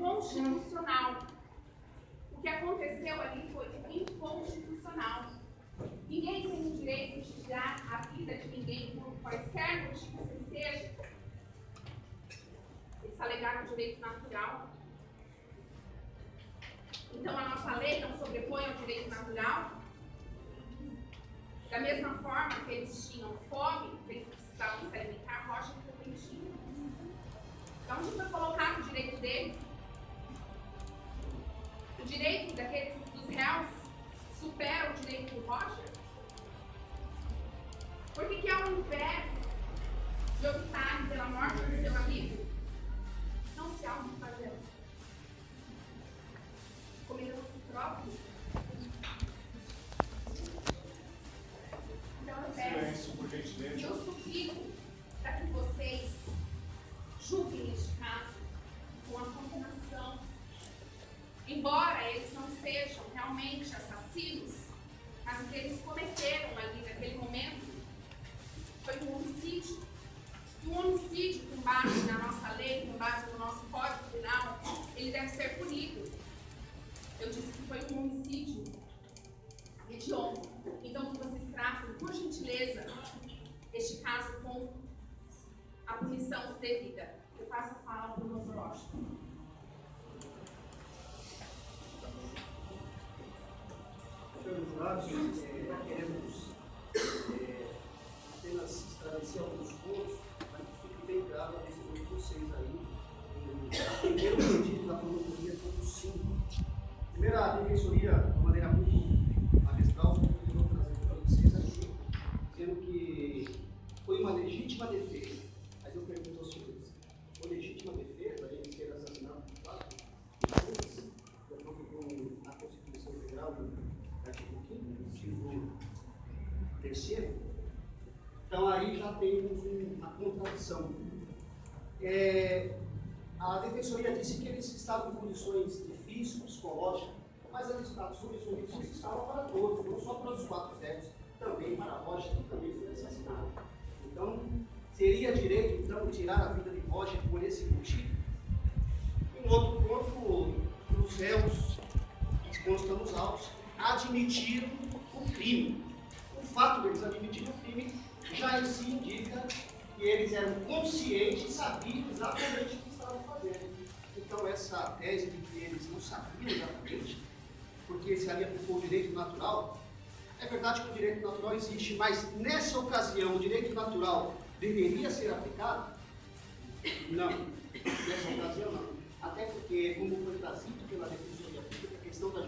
inconstitucional. O que aconteceu ali foi inconstitucional. Ninguém tem o direito de tirar a vida de ninguém por quaisquer motivo que seja. Eles alegaram o direito natural. Então a nossa lei não sobrepõe ao direito natural. Da mesma forma que eles tinham fome, que eles precisavam se alimentar, a rocha também tinha. Então onde foi colocado o direito dele? O direito dos réus supera o direito do Roger? Por que ao invés de optarem pela morte do seu amigo, não se autofazeram? Cometeram a si próprios? Então eu Silêncio, por peço, gentileza. e eu suplico para que vocês julguem este caso com a condenação. Embora eles não sejam realmente assassinos, mas o que eles cometeram ali naquele momento foi um homicídio. E um homicídio, com base na nossa lei, com base no nosso Código Penal, ele deve ser punido. Eu disse que foi um homicídio hediondo. Então, que vocês tratem, por gentileza, este caso com a punição devida. Eu passo a fala para o Dr. Rocha. Senhores jurados, queremos apenas esclarecer alguns pontos para que fique bem claro a decisão de vocês aí. Primeiro pedido da promotoria ponto 5. Primeiro, a defensoria, de maneira muito magistral, vou trazer para vocês aqui, dizendo que foi uma legítima defesa. Mas eu pergunto aos senhores, foi legítima defesa a gente ser assassinado por 4 pessoas, de acordo com a Constituição Federal, artigo 5º, inciso 3º? Então aí já temos uma contradição. A defensoria disse que eles estavam em condições difíceis, psicológicas, mas as condições difíceis estavam para todos, não só para os 4 réus, também para a Rocha, que também foi assassinado. Então, seria direito, então, tirar a vida de Rocha por esse motivo? Um outro ponto, os réus, que constam nos autos, admitiram o crime. O fato deles admitirem o crime já em si indica que eles eram conscientes e sabiam exatamente o que estavam fazendo. Então, essa tese de que eles não sabiam exatamente, porque se ali aplicou o direito natural, é verdade que o direito natural existe, mas nessa ocasião o direito natural deveria ser aplicado? Não. Nessa ocasião, não. Até porque, como foi trazido pela Defensoria Pública, a questão da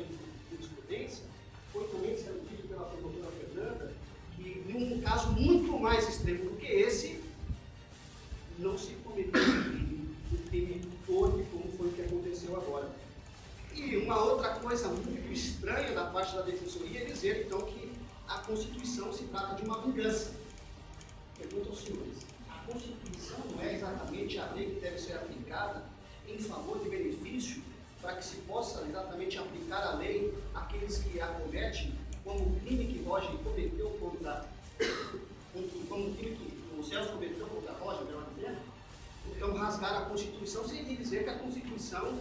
jurisprudência, foi também trazido pela promotora Fernanda, que num caso muito mais extremo do que esse, não se cometeu um crime torpe, como foi o que aconteceu agora. E uma outra coisa muito estranha da parte da Defensoria é dizer, então, que a Constituição se trata de uma vingança. Pergunto aos senhores, a Constituição não é exatamente a lei que deve ser aplicada em favor de benefício para que se possa exatamente aplicar a lei àqueles que a cometem, como o crime que Roger cometeu contra, como o crime que o Celso cometeu contra Roger, melhor dizendo? Então, rasgar a Constituição seria dizer que a Constituição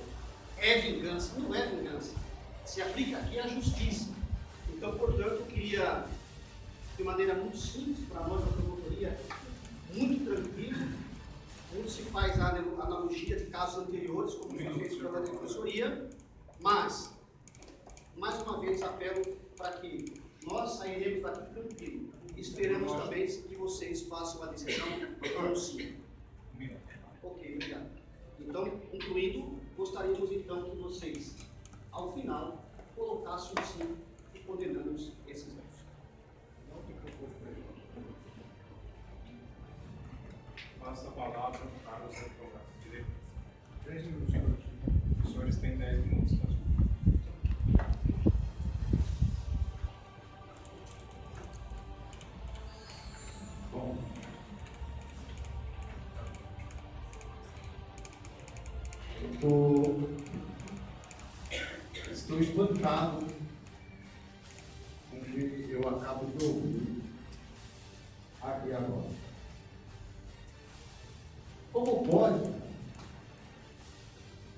é vingança. Não é vingança. Se aplica aqui a justiça. Então, portanto, eu queria, de maneira muito simples, para nós da promotoria, muito tranquilo, onde se faz a analogia de casos anteriores, como foi feito pela Defensoria, mas, mais uma vez, apelo para que nós sairemos daqui tranquilo. Esperamos também que vocês façam a decisão com sim. Ok, obrigado. Então, concluindo, gostaríamos então que vocês, ao final, colocassem o sim e condenamos esses réus. Passa a palavra para os advogados. Direito. 10 minutos, senhor. Os senhores têm 10 minutos. Tá? Bom, estou espantado com o que eu acabo de ouvir aqui agora. Como pode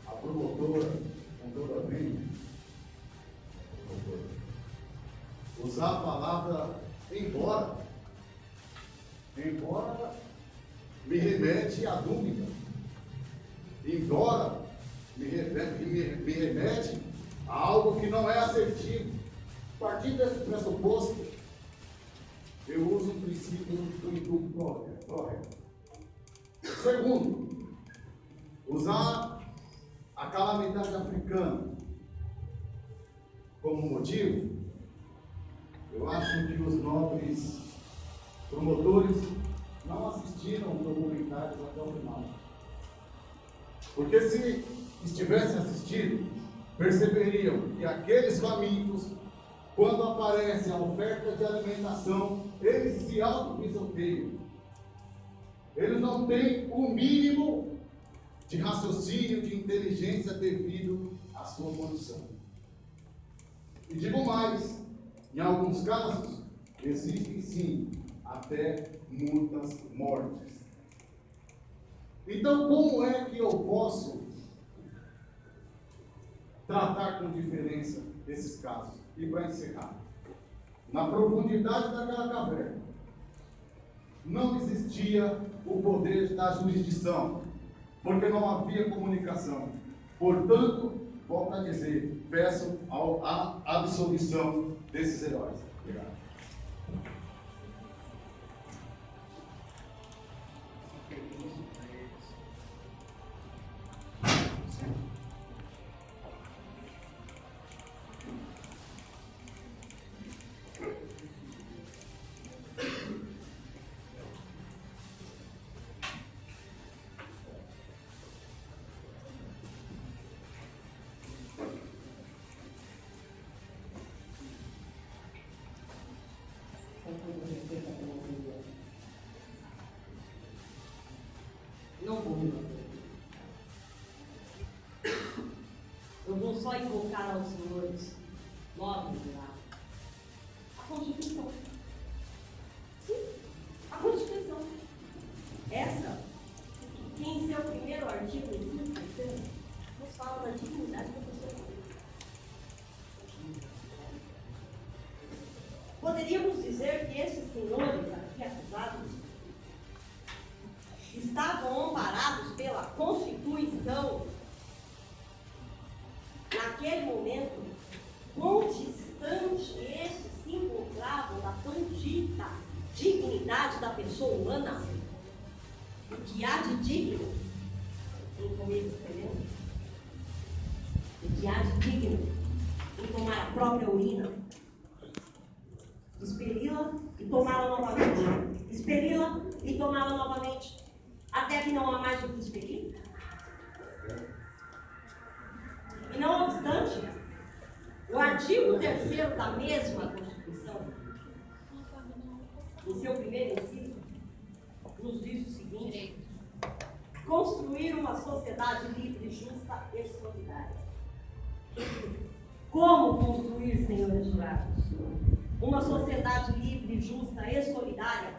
a promotora doutora, com toda a bem, usar a palavra embora me remete à dúvida, embora me remete a algo que não é assertivo. A partir desse pressuposto, eu uso o princípio do indúbio pro reo. Segundo, usar a calamidade africana como motivo, eu acho que os nobres promotores não assistiram os documentários até o final. Porque se estivessem assistido, perceberiam que aqueles famintos, quando aparece a oferta de alimentação, eles se autopisoteiam. Eles não têm o mínimo de raciocínio, de inteligência devido à sua condição. E digo mais, em alguns casos, existem sim até muitas mortes. Então, como é que eu posso tratar com diferença esses casos? E para encerrar, na profundidade daquela caverna, não existia o poder da jurisdição, porque não havia comunicação. Portanto, volto a dizer, peço a absolvição desses heróis. Obrigado. Não vou me manter. Eu vou só invocar aos senhores nobres lá a Constituição. Sim, a Constituição. Essa, que em seu primeiro artigo, nos fala da dignidade da pessoa humana. Poderíamos dizer que esses senhores aqui acusados estavam amparados pela Constituição naquele momento, quão distante estes se encontravam da tão dita dignidade da pessoa humana, o que há de digno em comer esperando, o que há de digno em tomar a própria urina, expeli-la e tomá-la novamente, expeli-la e tomá-la novamente, até que não há mais o que expelir. E não obstante, o artigo 3º da mesma Constituição, em seu primeiro inciso, nos diz o seguinte: construir uma sociedade livre, justa e solidária. Como construir, senhores jurados, uma sociedade livre, justa e solidária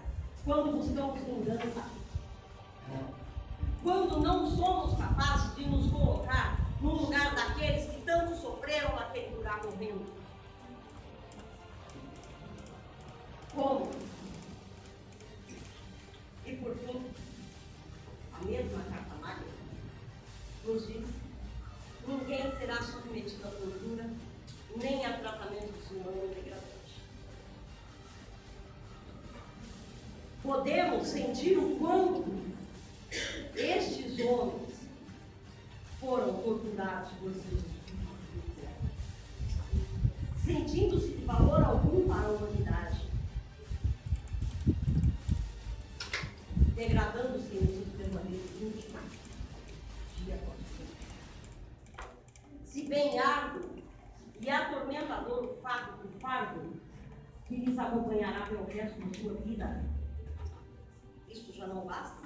quando buscamos vingança? Quando não somos capazes de nos colocar no lugar daqueles que tanto sofreram naquele lugar morrendo? Como? E por fim, a mesma Carta Magna nos diz: ninguém será submetido à tortura, nem a tratamento desumano ou degradante. Podemos sentir o quanto estes homens foram torturados por seus filhos, sentindo-se de valor algum para a humanidade, degradando-se em seus pesadelos íntimos, dia após dia. Se bem árduo e atormentador o fardo que lhes acompanhará pelo resto da sua vida, isso já não basta?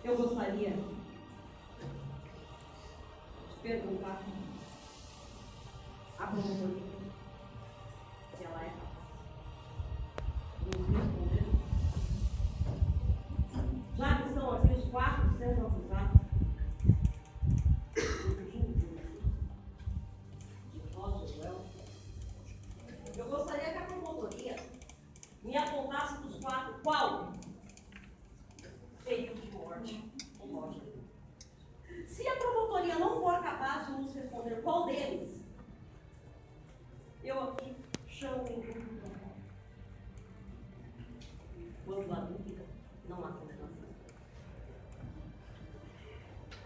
Eu gostaria de perguntar à promotoria se ela é capaz de nos responder. Já que estão aqui os 4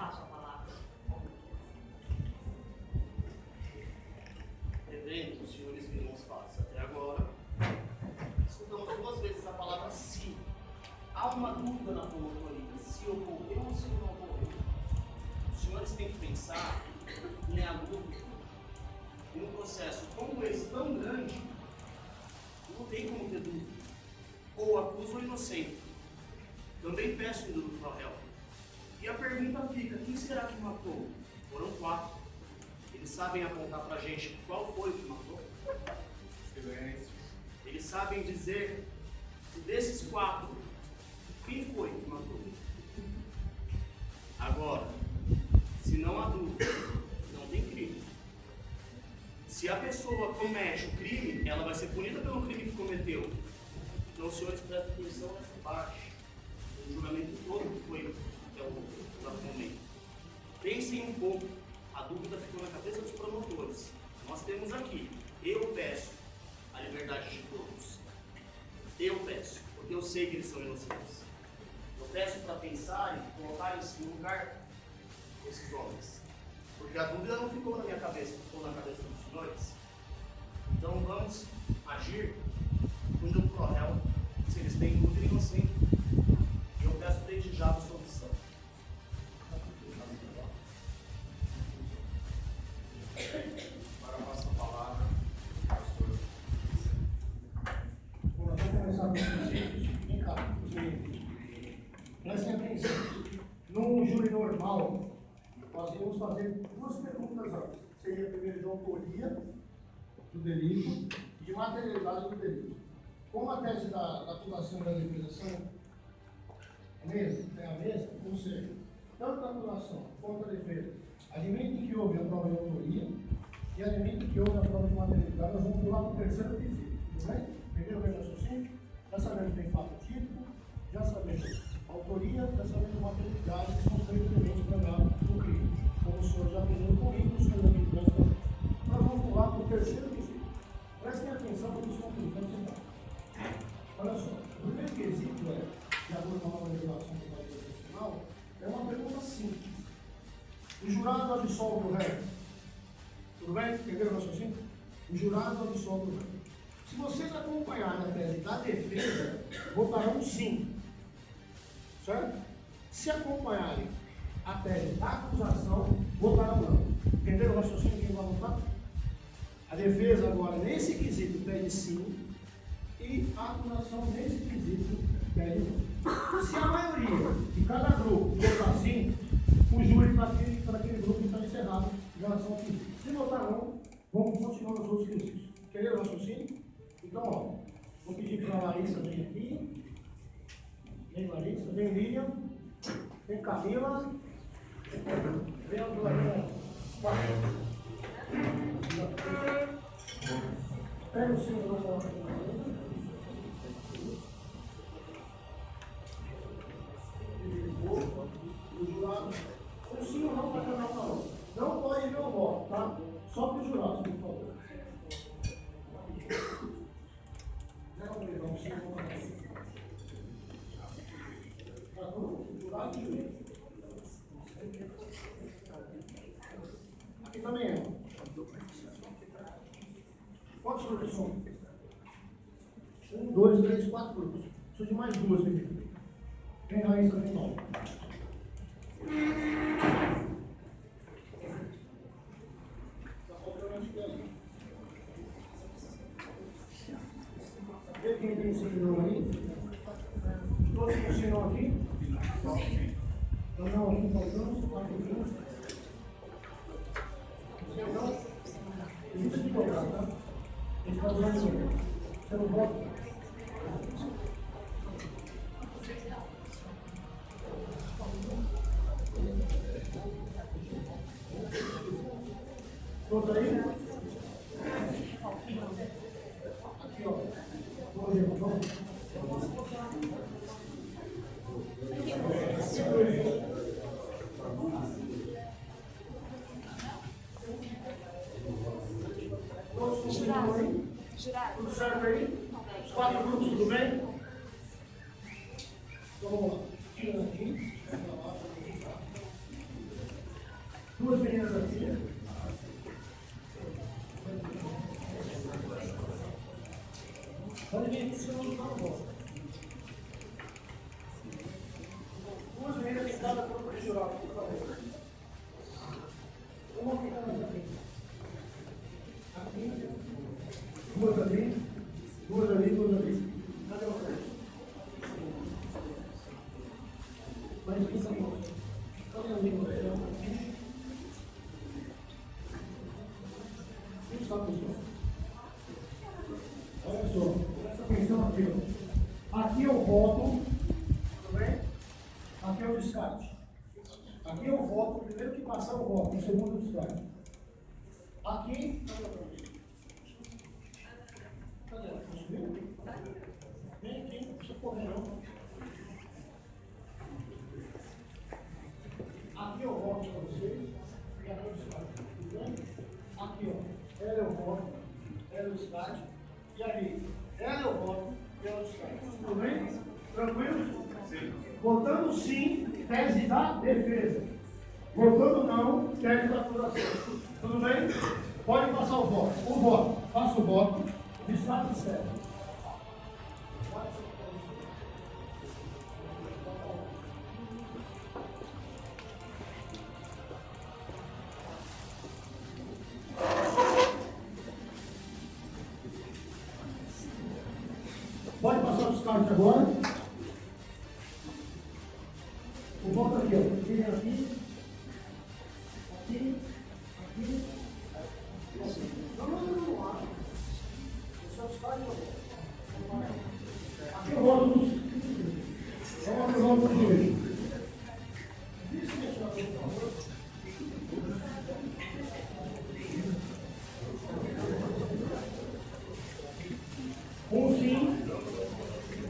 Passo a palavra. Reverendo, os senhores viram os fatos até agora. Escutamos 2 vezes a palavra se. Há uma dúvida na promotoria, se ocorreu ou se não ocorreu. Os senhores têm que pensar em a dúvida. Em um processo como esse, tão grande, não tem como ter dúvida. Ou acuso ou inocente. Também peço indulto para o réu. E a pergunta fica, quem será que matou? Foram 4. Eles sabem apontar para a gente qual foi o que matou? Silêncio. Eles sabem dizer que desses 4, quem foi que matou? Agora, se não há dúvida, não tem crime. Se a pessoa comete o crime, ela vai ser punida pelo crime que cometeu. Então os senhores prestem atenção nessa parte. O julgamento todo que foi até o exato momento. Pensem um pouco. A dúvida ficou na cabeça dos promotores. Nós temos aqui, eu peço a liberdade de todos. Eu peço, porque eu sei que eles são inocentes. Eu peço para pensarem, colocarem-se no lugar desses homens. Porque a dúvida não ficou na minha cabeça, ficou na cabeça dos senhores. Então vamos agir junto com o réu, se eles têm dúvida inocente. E eu peço desde já a sua opção. Agora eu passo a palavra ao pastor. Bom, nós vamos começar com os princípios. Vem cá, prestem atenção. Num júri normal, nós íamos fazer 2 perguntas antes. Seria primeiro de autoria do delito e de materialidade do delito. Como a tese da acusação da defesa são a mesma, ou seja, tanto a acusação quanto a defesa admitem que houve a prova de autoria e admitem que houve a prova de materialidade. Nós vamos pular para o terceiro quesito, tudo bem? Entenderam bem o raciocínio? Já sabemos que tem fato típico, já sabemos a autoria, já sabemos materialidade, que são os 3 elementos para dar o crime. Como o senhor já aprendeu comigo, o senhor já aprendeu também. Nós vamos pular para o terceiro quesito. Prestem atenção para os conflitos. Olha só, o primeiro quesito de acordo com a nova legislação do Código Processual, é uma pergunta simples. O jurado absolve o réu. Tudo bem? Entenderam o raciocínio? O jurado absolve o réu. Se vocês acompanharem a tese da defesa, votarão sim. Certo? Se acompanharem a tese da acusação, votarão não. Entenderam o raciocínio quem vai votar? A defesa agora, nesse quesito, pede sim. E a acusação, nesse quesito, pede não. Se a maioria de cada grupo votar sim, o júri para aquele grupo está encerrado em relação ao quesito. Se votar não, vamos continuar nos outros quesitos. Entenderam o raciocínio? Então, ó, vou pedir para a Larissa vir aqui. Vem Larissa, vem Lilian, vem Camila, vem Antônia. Pega o símbolo da porta aqui na mesa. O jurado, o sim ou não para cada um. Não pode ver o voto, tá? Só para os jurados, por favor. Não, não, sim ou não. Tá tudo? Jurado e juiz. Aqui também é. Quantos grupos são? 1, 2, 3, 4 grupos. Preciso de mais 2 aqui. Vem Raíssa, vem Paulo. Está faltando antes dela. Vê quem tem esse não aí? Todos com sinal aqui? Então não, aqui faltando, 4 grupos. Não? Evita de cobrar, tá? A gente está usando isso. Você não vota? Todos aí? Aqui, ó. Vamos ver, vamos. Todos funcionam aí? Tudo certo aí? Os 4 grupos, tudo bem? Então vamos lá. Tira aqui. duas meninas aqui. Pode vir aqui, senão não volta. Duas meninas em cada corpo de jural, por favor. Uma ficando aqui. Aqui. Duas ali. Duas ali, duas ali. Cadê o resto? Mais 15 segundos. Cadê o livro? Isso está, pessoal. Olha só, presta atenção aqui. Ó. Aqui eu voto, tudo bem? Aqui é o descarte. Aqui eu voto, o primeiro que passar eu voto, o segundo o descarte. Aqui, cadê ela? Conseguiu? Vem aqui, não precisa correr não. Aqui eu voto para vocês, e aqui eu descarte. Tudo bem? Aqui, ó, ela eu voto, ela eu descarte. E ali, ela eu voto, ela eu descarte. Tudo bem? Tranquilo? Sim. Votando sim, tese da defesa. Votando não, tese da acusação. Tudo bem? Pode passar o voto. O voto. Faça o voto. Descarte certo. Pode passar o descarte agora. O voto aqui, ó. Vem aqui. Aqui. Aqui. Assim. Não. Esse é o descarte, aqui eu voto no. Agora eu voto no direito. Um sim.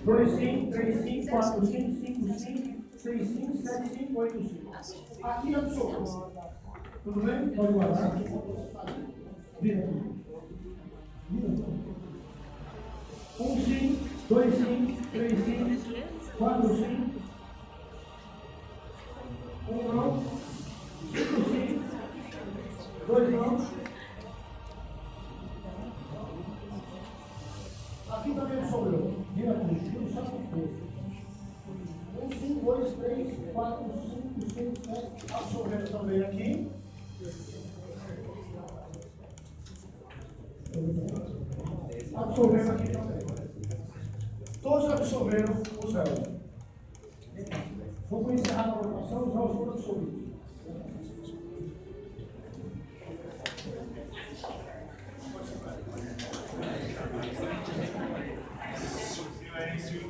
2 sim, 3 sim, 4 sim, 5 sim, 6 sim, 7 sim, 8 sim. Aqui absoluto. Tudo bem? Pode guardar. Vira. Vira. 1 sim, 2 sim, 3 sim, 4 sim. 1 não. 5 sim. 2 não. Aqui também sobrou. Vira comigo, só que foi. 1, 5, 2, 3, 4, 5, 6, 7. Absorvendo também aqui. Absorvendo aqui também. Todos absorveram os réus. Vamos encerrar a votação, os réus foram absorvidos. Silêncio.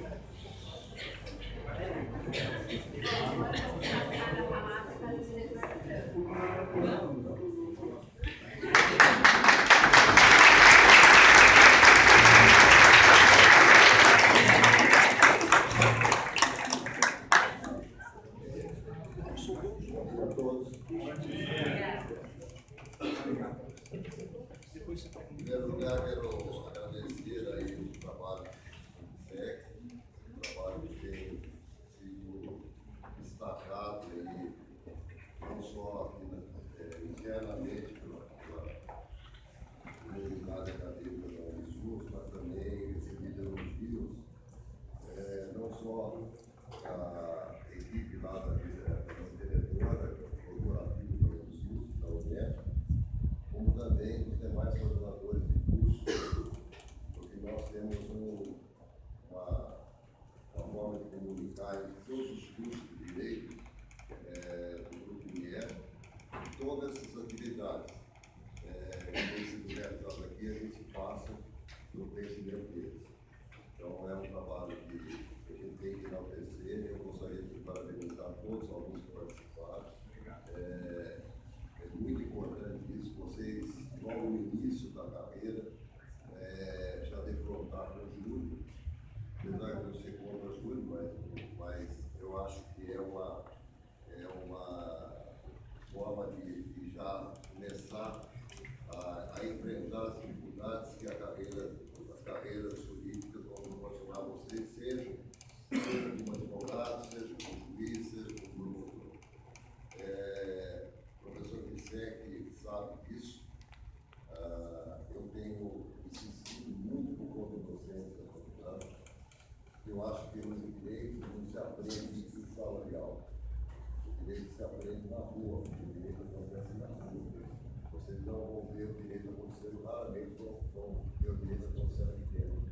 Em primeiro lugar, quero agradecer aí o trabalho do SEC, o trabalho que tem sido destacado aí, não só aqui internamente pela comunidade acadêmica da Unisul, mas também recebido elogios, não só da equipe lá da mantenedora, corporativa da Unisul, da UNEP, como também os demais coordenadores de curso, porque nós temos uma forma de comunicar em todos os cursos de direito do Grupo INER, e todas essas atividades que têm sido realizadas aqui, a gente passa no conhecimento deles. Então, é um trabalho que a gente tem que enaltecer. Eu gostaria de parabenizar todos os alunos que participaram. É muito importante isso, vocês, logo no início da carreira, já defrontaram o Júlio, apesar de eu ser contra o Júlio, mas eu acho que é uma forma de já começar a enfrentar as dificuldades que as carreiras jurídicas vão proporcionar a vocês, seja como advogado, seja como juiz, seja como promotor. Professor direito se aprende na rua, o direito acontece na rua. Vocês não vão ver o direito acontecendo raramente, vão ver o direito acontecendo aqui dentro.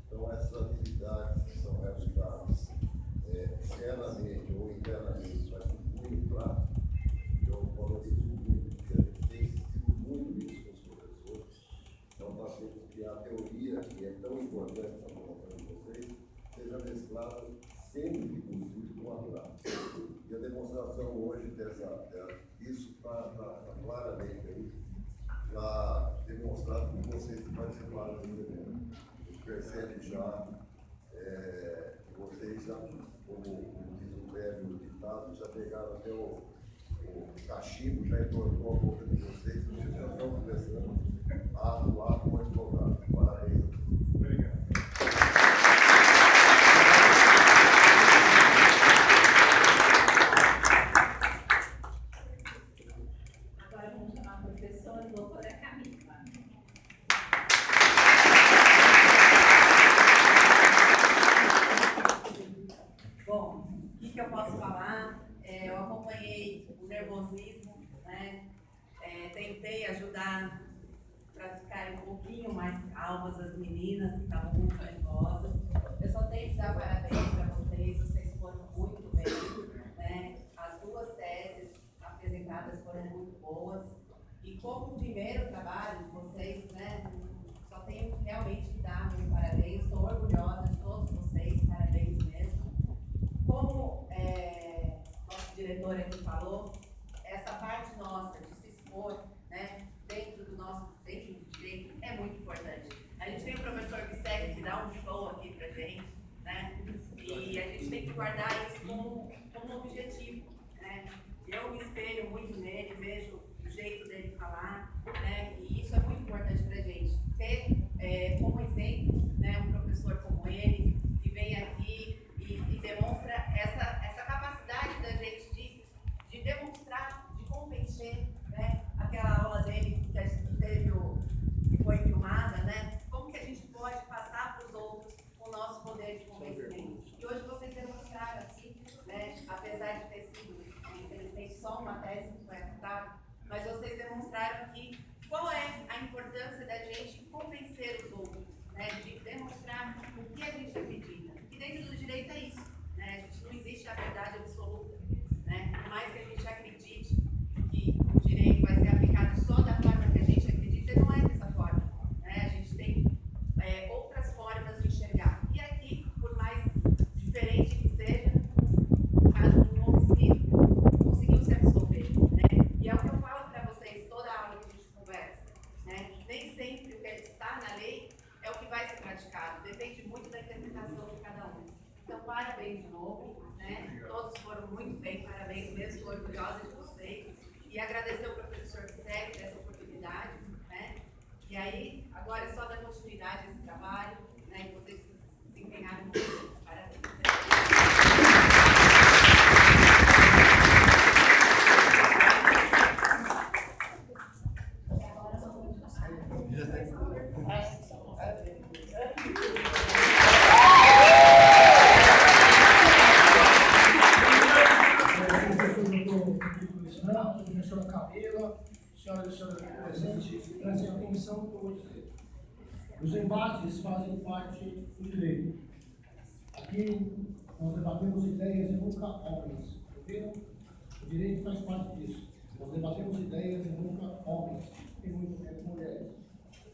Então, essas atividades são realizadas externamente ou internamente, mas muito prático. Eu valorizo muito, porque a gente tem insistido muito nisso com os professores. Então, fazemos que a teoria, que é tão importante para a formação de vocês, seja mesclada sempre que possível com a prática. E a demonstração hoje disso está claramente aí, já demonstrado por vocês que participaram do evento. A gente percebe já que vocês já, como diz o velho ditado, já pegaram até o cachimbo, já entortou a boca de vocês, vocês já estão começando a atuar como advogados. Parabéns. Obrigado. Agora vamos chamar a professora doutora Camila. Bom, o que eu posso falar? Eu acompanhei o nervosismo, né? Tentei ajudar para ficarem um pouquinho mais calmas as meninas que estavam muito nervosas. Eu só tenho que dar parabéns para vocês foram muito bem, né? As duas teses apresentadas foram muito boas. E como primeiro trabalho de vocês, né? Só tenho realmente que dar meus parabéns. Estou orgulhosa de todos vocês, parabéns mesmo. Como nosso diretor aqui falou, essa parte nossa de se expor, né, dentro do direito é muito importante. A gente tem o professor Bissec que dá um show aqui pra gente, né, e a gente tem que guardar isso como um objetivo, né. Eu me espelho muito nele, vejo o jeito dele falar, né, e isso é muito importante pra gente. Ter como exemplo, né, um professor como ele, que vem aqui e demonstra essa capacidade da gente de demonstrar, de convencer, né? Aquela aula dele que a gente teve, que foi filmada, né? Como que a gente pode passar para os outros o nosso poder de convencimento. E hoje vocês demonstraram aqui, né? Apesar de ter sido, infelizmente, só uma tese que foi apresentada, mas vocês demonstraram aqui qual é a importância da gente convencer os outros, né? De demonstrar o que a gente acredita. E dentro do direito é isso, né? A gente não existe a verdade absoluta, né? Por mais que a gente acredite que o direito vai ser aplicado só da forma que a gente acredita, não é dessa forma, né? A gente tem outras formas de enxergar. E aqui, por mais diferente que seja, o caso de um homicídio conseguiu se absolver, né? E é o que eu falo para vocês toda a aula que a gente conversa, né? Nem sempre o que está na lei é o que vai ser praticado, depende muito da interpretação de cada um. Então, parabéns de novo, né? Todos foram muito bem, parabéns mesmo, estou orgulhosa de vocês. E agradecer ao professor Bissec por essa oportunidade, né? E aí, agora é só dar continuidade a esse trabalho, né? E vocês se empenharam muito. Parabéns. Professora Camila, senhora e senhora presente, prestem atenção no que eu vou dizer. Os embates fazem parte do direito. Aqui nós debatemos ideias e nunca homens. Ouviram? O direito faz parte disso. Nós debatemos ideias e nunca homens. Tem muito tempo mulheres.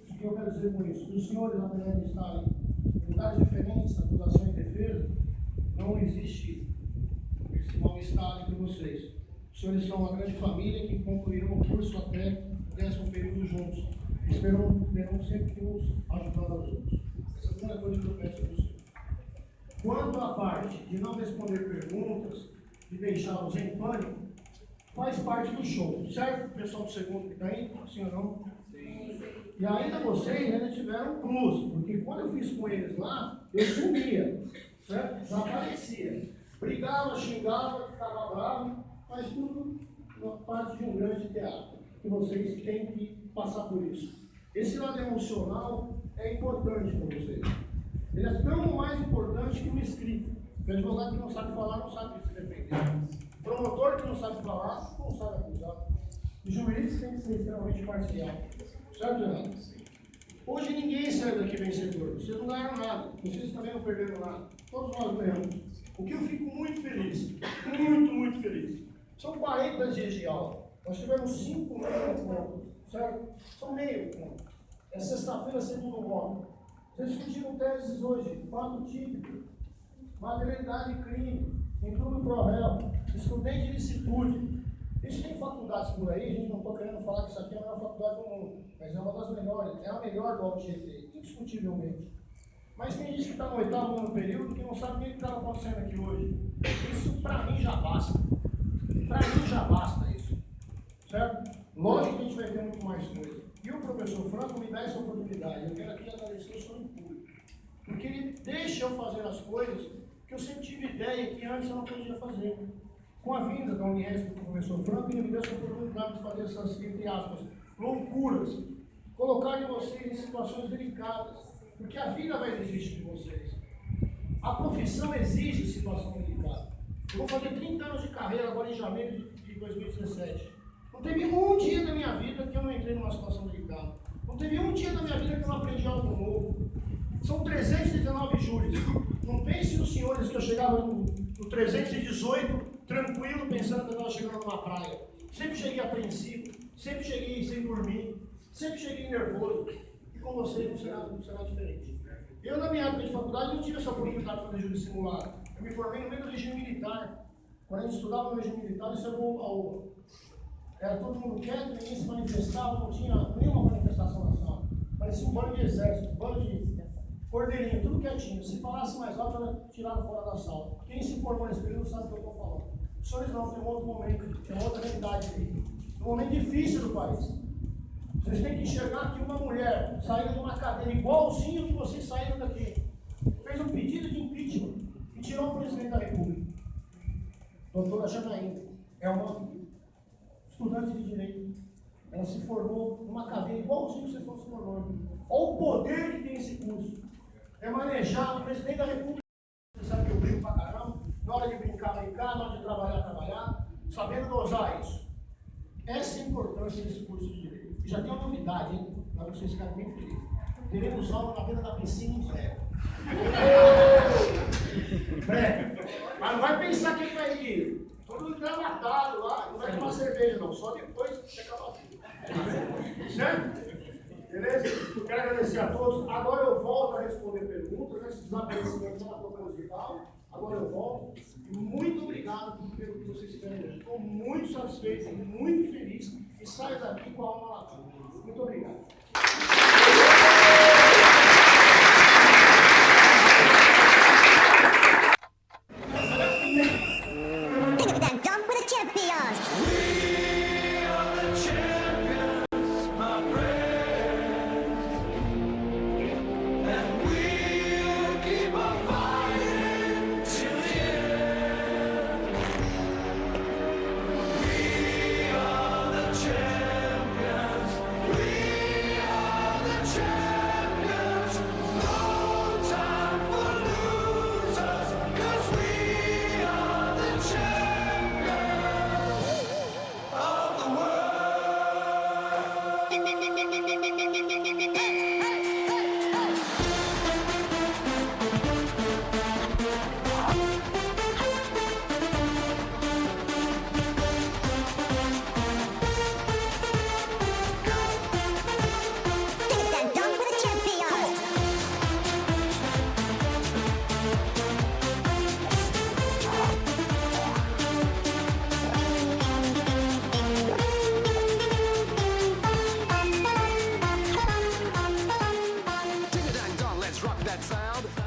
O que eu quero dizer com isso? Os senhores, apesar de estarem em lugares diferentes, acusação e defesa, não existe esse mal-estar entre vocês. Os senhores são uma grande família que concluíram o curso até o 10º período juntos. Esperam sempre nos ajudar aos outros. Essa é a primeira coisa que eu peço a vocês. Quanto à parte de não responder perguntas, de deixá-los em pânico, faz parte do show, certo? O pessoal do segundo que está aí, sim ou não? Sim. E ainda vocês ainda tiveram um plus, porque quando eu fiz com eles lá, eu sumia, certo? Desaparecia. Brigava, xingava, ficava bravo, mas tudo uma parte de um grande teatro, que vocês têm que passar por isso. Esse lado emocional é importante para vocês. Ele é tão mais importante que o escrito. O advogado que não sabe falar, não sabe se defender. Promotor que não sabe falar, não sabe acusar. O juiz tem que ser extremamente parcial. Certo, Renato? Hoje ninguém sai daqui vencedor. Vocês não ganharam nada. Vocês também não perderam nada. Todos nós ganhamos. O que eu fico muito feliz, muito feliz, são 40 dias de aula. Nós tivemos 5 meio pontos, certo? São meio ponto. É sexta-feira, segundo módulo. Vocês discutiram teses hoje, fato típico, materialidade e crime, include o ProRéu, excludente de licitude. Isso tem faculdades por aí, a gente não está querendo falar que isso aqui é a melhor faculdade do mundo, mas é uma das melhores, é a melhor do AltGT, indiscutivelmente. Mas tem gente que está no 8º ano período que não sabe nem o que está acontecendo aqui hoje. Isso para mim já basta. Para mim já basta isso. Certo? Lógico que a gente vai ter muito mais coisa. E o professor Franco me dá essa oportunidade. Eu quero aqui agradecer isso em público. Porque ele deixa eu fazer as coisas que eu sempre tive ideia que antes eu não podia fazer. Com a vinda da Unesp do professor Franco, ele me deu essa oportunidade de fazer essas, entre aspas, loucuras. Colocar vocês em situações delicadas. Porque a vida vai exigir isso de vocês. A profissão exige situação delicada. Eu vou fazer 30 anos de carreira agora em janeiro de 2017. Não teve um dia da minha vida que eu não entrei numa situação delicada. Não teve um dia da minha vida que eu não aprendi algo novo. São 319 júris. Não pense nos senhores que eu chegava no 318, tranquilo, pensando que eu estava chegando numa praia. Sempre cheguei apreensivo, sempre cheguei sem dormir, sempre cheguei nervoso. E com vocês não será diferente. Eu, na minha época de faculdade, não tive essa oportunidade de fazer júri simulado. Eu me formei no meio do regime militar. Quando a gente estudava no regime militar, isso era todo mundo quieto, ninguém se manifestava, não tinha nenhuma manifestação na sala. Parecia um bando de exército, um bando de cordeirinho, tudo quietinho. Se falasse mais alto, era tirado fora da sala. Quem se formou nesse período sabe o que eu estou falando. Os senhores não, tem um outro momento, tem outra realidade aí. Um momento difícil do país. Vocês têm que enxergar que uma mulher saiu de uma cadeira igualzinho que vocês saíram daqui. Fez um pedido de impeachment e tirou o presidente da República. Doutora Janaína. É uma estudante de direito. Ela se formou numa cadeira igualzinho que vocês estão se formando. Olha o poder que tem esse curso. É manejar o presidente da República. Você sabe que eu brinco pra caramba. Na hora de brincar, na hora de trabalhar. Sabendo dosar isso. Essa é a importância desse curso de direito. E já tem uma novidade, hein? Para vocês ficarem bem felizes. Teremos aula na beira da piscina em breve. Breve. Mas não vai pensar que ele vai ir todo engravatado lá, não vai tomar cerveja não, só depois que acabar tudo. Certo? Beleza? Eu quero agradecer a todos. Agora eu volto a responder perguntas, esses desaparecimentos lá no hospital. Agora eu volto. Muito obrigado pelo que vocês fizeram hoje. Estou muito satisfeito, muito feliz e saio daqui com a alma lá. Muito obrigado. Rock that sound.